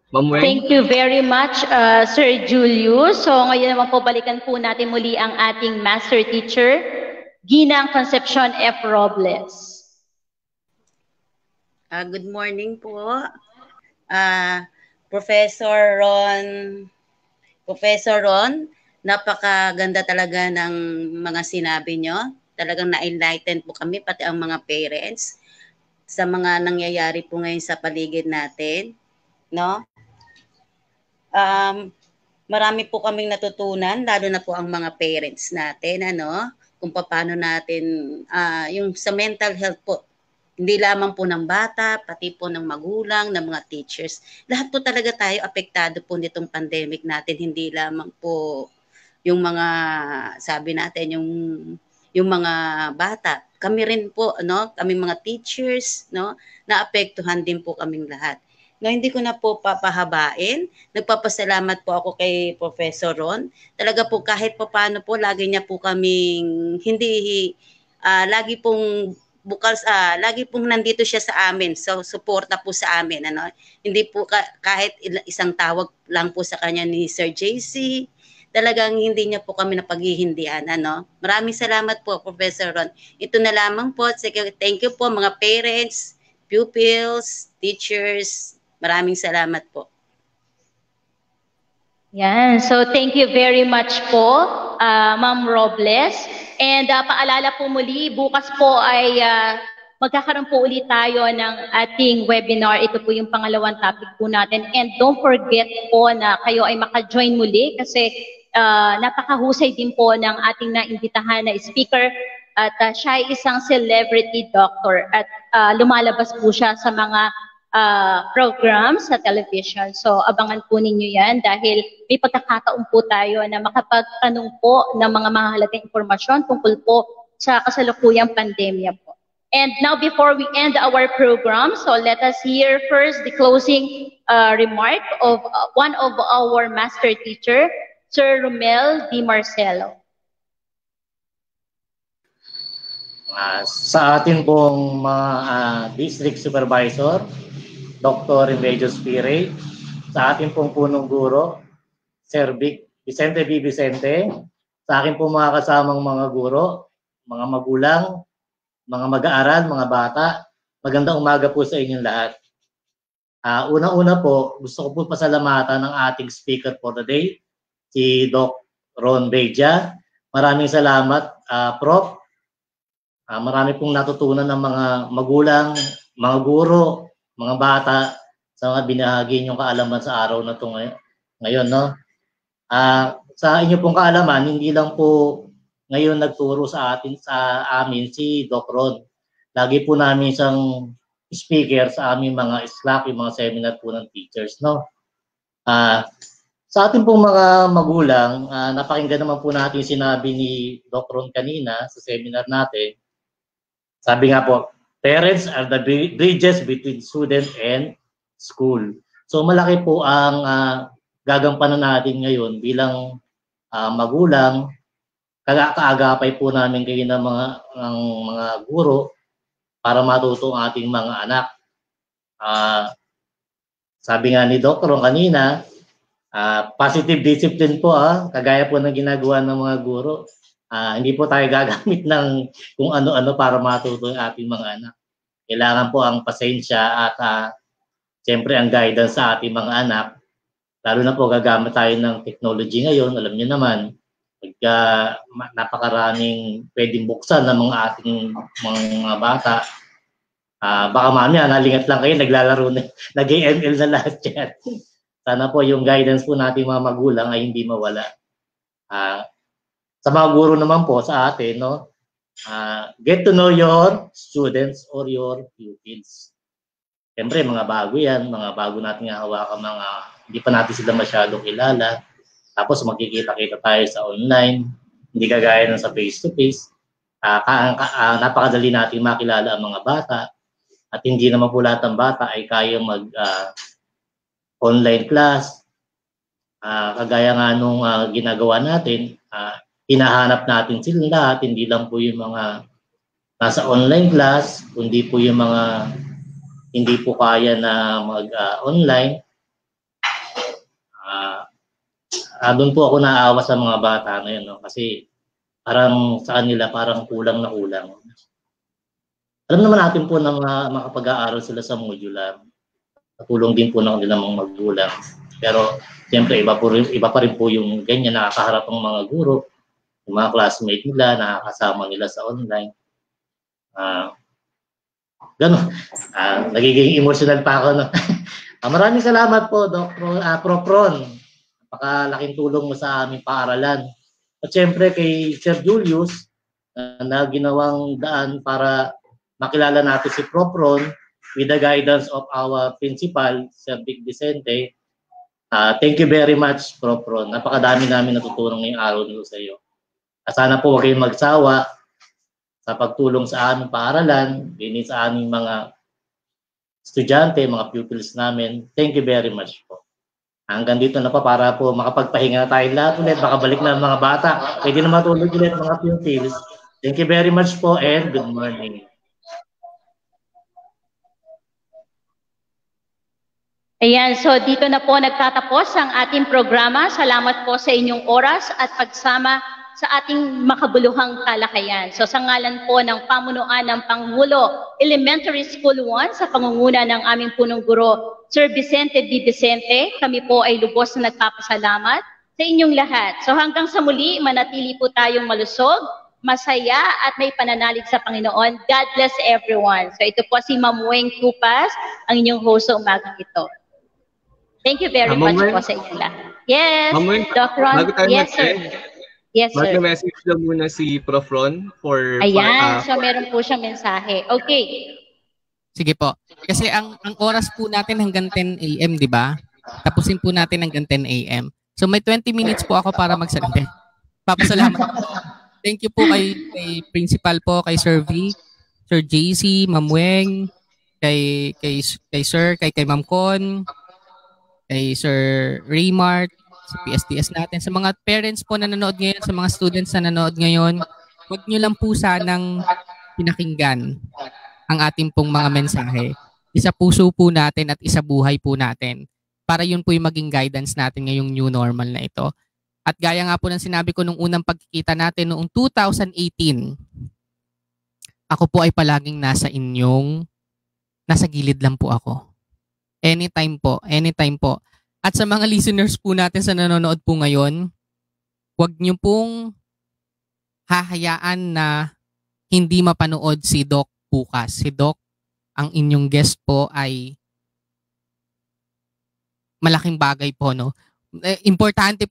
Ma'am Weng. Thank you very much, Sir Julius. So ngayon naman po balikan po natin muli ang ating master teacher, Ginang Concepcion F. Robles. Good morning po. Professor Ron, napakaganda talaga ng mga sinabi nyo. Talagang na-enlighten po kami, pati ang mga parents, sa mga nangyayari po ngayon sa paligid natin. No? marami po kaming natutunan, lalo na po ang mga parents natin, kung paano natin, yung sa mental health po, hindi lamang po ng bata, pati po ng magulang, ng mga teachers. Lahat po talaga tayo apektado po nitong pandemic natin, hindi lamang po yung mga, sabi natin, yung mga bata. Kami rin po, kami mga teachers, naapektuhan din po kaming lahat. No, hindi ko na po papahabain. Nagpapasalamat po ako kay Professor Ron. Talaga po kahit pa paano po, lagi niya po kaming lagi pong lagi pong nandito siya sa amin. So, suporta po sa amin. Hindi po kahit isang tawag lang po sa kanya ni Sir JC, talagang hindi niya po kami napaghihindihan. Maraming salamat po, Professor Ron. Ito na lamang po. Thank you po mga parents, pupils, teachers. Maraming salamat po. Yan. So thank you very much po, Ma'am Robles. And paalala po muli, bukas po ay magkakaroon po ulit tayo ng ating webinar. Ito po yung pangalawang topic po natin. And don't forget po na kayo ay maka-join muli kasi napakahusay din po ng ating naimbitahan na speaker. At siya ay isang celebrity doctor at lumalabas po siya sa mga programs sa television. So abangan po ninyo yan dahil may pagkakataon po tayo na makapagtanong po ng mga mahalagang impormasyon tungkol po sa kasalukuyang pandemya po. And now before we end our program, so let us hear first the closing remark of one of our master teacher, Sir Romel Di Marcelo. Sa atin pong mga district supervisor, Dr. Remedios Pire, sa ating pong punong guro, Sir Vicente B. Vicente, sa akin pong mga kasamang mga guro, mga magulang, mga mag-aaral, mga bata, magandang umaga po sa inyong lahat. Una-una po, gusto ko po pasalamatan ng ating speaker for the day, si Doc Ron Beja. Maraming salamat, Prof. Marami pong natutunan ng mga magulang, mga guro, mga bata sa mga binahagi niyong kaalaman sa araw na ito ngayon. Sa inyo pong kaalaman, hindi lang po ngayon nagturo sa amin si Doc Ron. Lagi po namin isang speaker sa aming mga Slack, yung mga seminar po ng teachers. Sa ating pong mga magulang, napakinggan naman po natin sinabi ni Doc Ron kanina sa seminar natin. Sabi nga po, parents are the bridges between student and school. So malaki po ang gagampanan natin ngayon bilang magulang. Kaagapay po namin kayo ng mga guro para matuto ang ating mga anak. Sabi nga ni Dr. kanina, positive discipline po, kagaya po ng ginagawa ng mga guro. Hindi po tayo gagamit ng kung ano-ano para matuto ang ating mga anak. Kailangan po ang pasensya at siyempre ang guidance sa ating mga anak. Lalo na po gagamit tayo ng technology ngayon. Alam niyo naman, napakaraming pwedeng buksan ng mga ating mga bata. Baka mamaya nalingat lang kayo, naglalaro na, nag-ML na lahat yan. Sana po yung guidance po natin mga magulang ay hindi mawala. Sa mga guro naman po sa atin, get to know your students or your pupils. Siyempre, mga bago yan, mga bago natin hawakan, mga hindi pa natin sila masyadong kilala. Tapos magkikita-kita tayo sa online, hindi kagaya ng sa face-to-face. Napakadali natin makilala ang mga bata. At hindi naman po lahat ng bata ay kayang mag-online class. Kagaya nga nung ginagawa natin, hinahanap natin sila lahat, hindi lang po yung mga nasa online class, kundi po yung mga hindi po kaya na mag-online. Doon po ako naawa sa mga bata na yun, kasi parang sa kanila parang kulang na kulang. Alam naman natin po na makapag-aaral sila sa modular. Katulong din po ng kanilang mga magulang. Pero siyempre iba pa rin po yung ganyan, nakakaharap ng mga guro, yung mga classmate nila, nakakasama nila sa online. Gano'n. Nagiging emotional pa ako. Maraming salamat po, Prof. Ron. napakalaking tulong mo sa aming paaralan. At syempre kay Sir Julius na ginawang daan para makilala natin si Prof. Ron with the guidance of our principal, Sir Vic Vicente. Thank you very much, Prof. Ron. Napakadami namin natutunan ngayong araw nito sa iyo. Sana po huwag kayong magsawa sa pagtulong sa aming paaralan, din sa aming mga estudyante, mga pupils namin. Thank you very much po. Hanggang dito na pa para po makapagpahinga na tayo lahat ulit. Makabalik na ang mga bata. Pwede na matulog ulit mga pupils. Thank you very much po and good morning. Ayan, so dito na po nagtatapos ang ating programa. Salamat po sa inyong oras at pagsama sa ating makabuluhang talakayan. So sa ngalan po ng pamunuan ng Pangulo Elementary School 1 sa pangunguna ng aming punong guro, Sir Vicente D. Vicente, kami po ay lubos na nagpapasalamat sa inyong lahat. So hanggang sa muli, manatili po tayong malusog, masaya at may pananalig sa Panginoon. God bless everyone. So ito po si Ma'am Weng Tupas, ang inyong host sa umagang ito. Thank you very much po sa inyong lahat. Yes, Doc Ron. Yes, sir. Yes, sir. Mag-message lang muna si Prof. Ron for... Ayan, so meron po siyang mensahe. Okay. Sige po. Kasi ang oras po natin hanggang 10 a.m., di ba? Tapusin po natin hanggang 10 a.m. So may 20 minutes po ako para magsalita. Papasalamat po. Thank you po kay Principal po, kay Sir V, Sir JC, Ma'am Weng, kay Sir, kay Ma'am Con, kay Sir Raymart, sa PSTS natin, sa mga parents po na nanood ngayon, sa mga students na nanood ngayon, huwag nyo lang po sanang pinakinggan ang ating pong mga mensahe. Isa puso po natin at isa buhay po natin para yun po yung maging guidance natin ngayong new normal na ito. At gaya nga po ng sinabi ko nung unang pagkikita natin noong 2018, ako po ay palaging nasa gilid lang po ako. Anytime po. At sa mga listeners po natin sa nanonood po ngayon, huwag niyo pong hahayaan na hindi mapanood si Doc bukas. Si Doc, ang inyong guest po ay malaking bagay po, no? Importante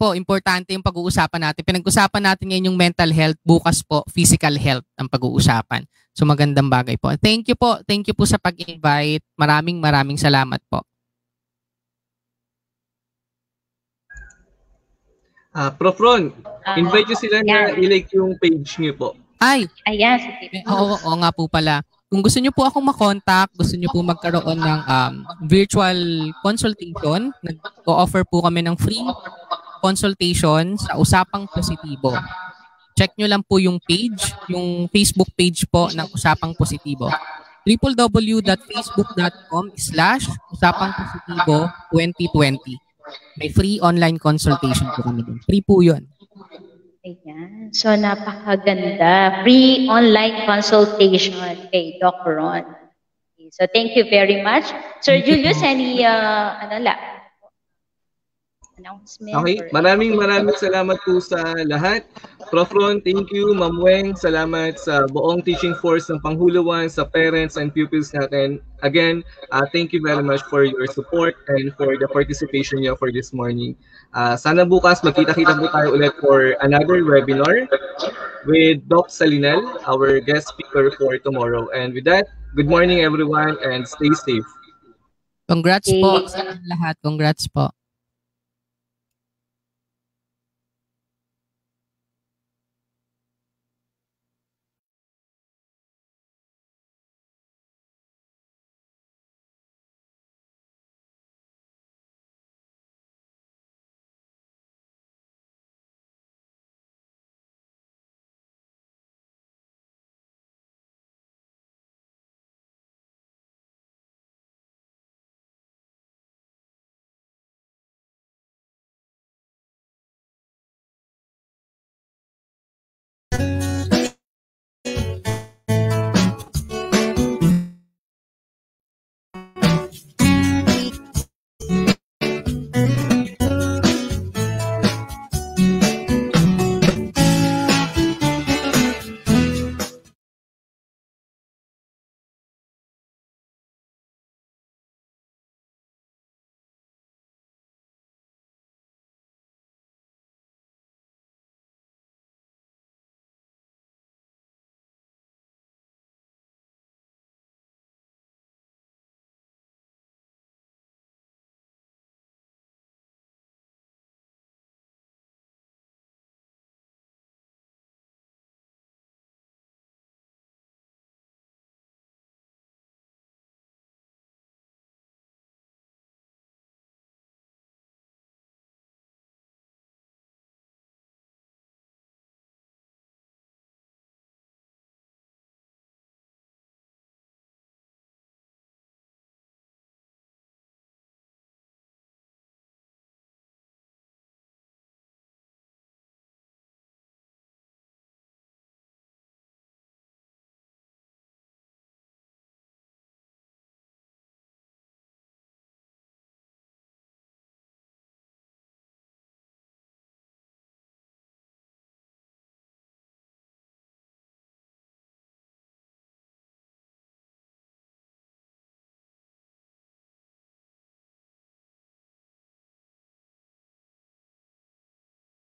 yung pag-uusapan natin. Pinag-usapan natin ngayon yung mental health, bukas po physical health ang pag-uusapan. So magandang bagay po. Thank you po sa pag-invite. Maraming salamat po. Prof. Ron, invite nyo sila na i-like yung page nyo po. Ayan. Oo nga po pala. Kung gusto nyo po akong makontak, gusto nyo po magkaroon ng virtual consultation, nag-o-offer po kami ng free consultation sa Usapang Positibo. Check nyo lang po yung page, yung Facebook page po ng Usapang Positibo. www.facebook.com/usapangpositibo2020. May free online consultation po kami din. Free po yun. Ayan. So, napakaganda. Free online consultation kay Dr. Ron. Okay. So, thank you very much. Sir Julius, any announcement? Okay. Maraming salamat po sa lahat. Prof. Ron, thank you. Ma'am Weng, salamat sa buong teaching force ng Panghuluan, sa parents and pupils natin. Again, thank you very much for your support and for the participation niyo for this morning. Sana bukas magkita-kita po tayo ulit for another webinar with Doc Salinel, our guest speaker for tomorrow. And with that, good morning everyone and stay safe. Congrats po sa lahat. Congrats po.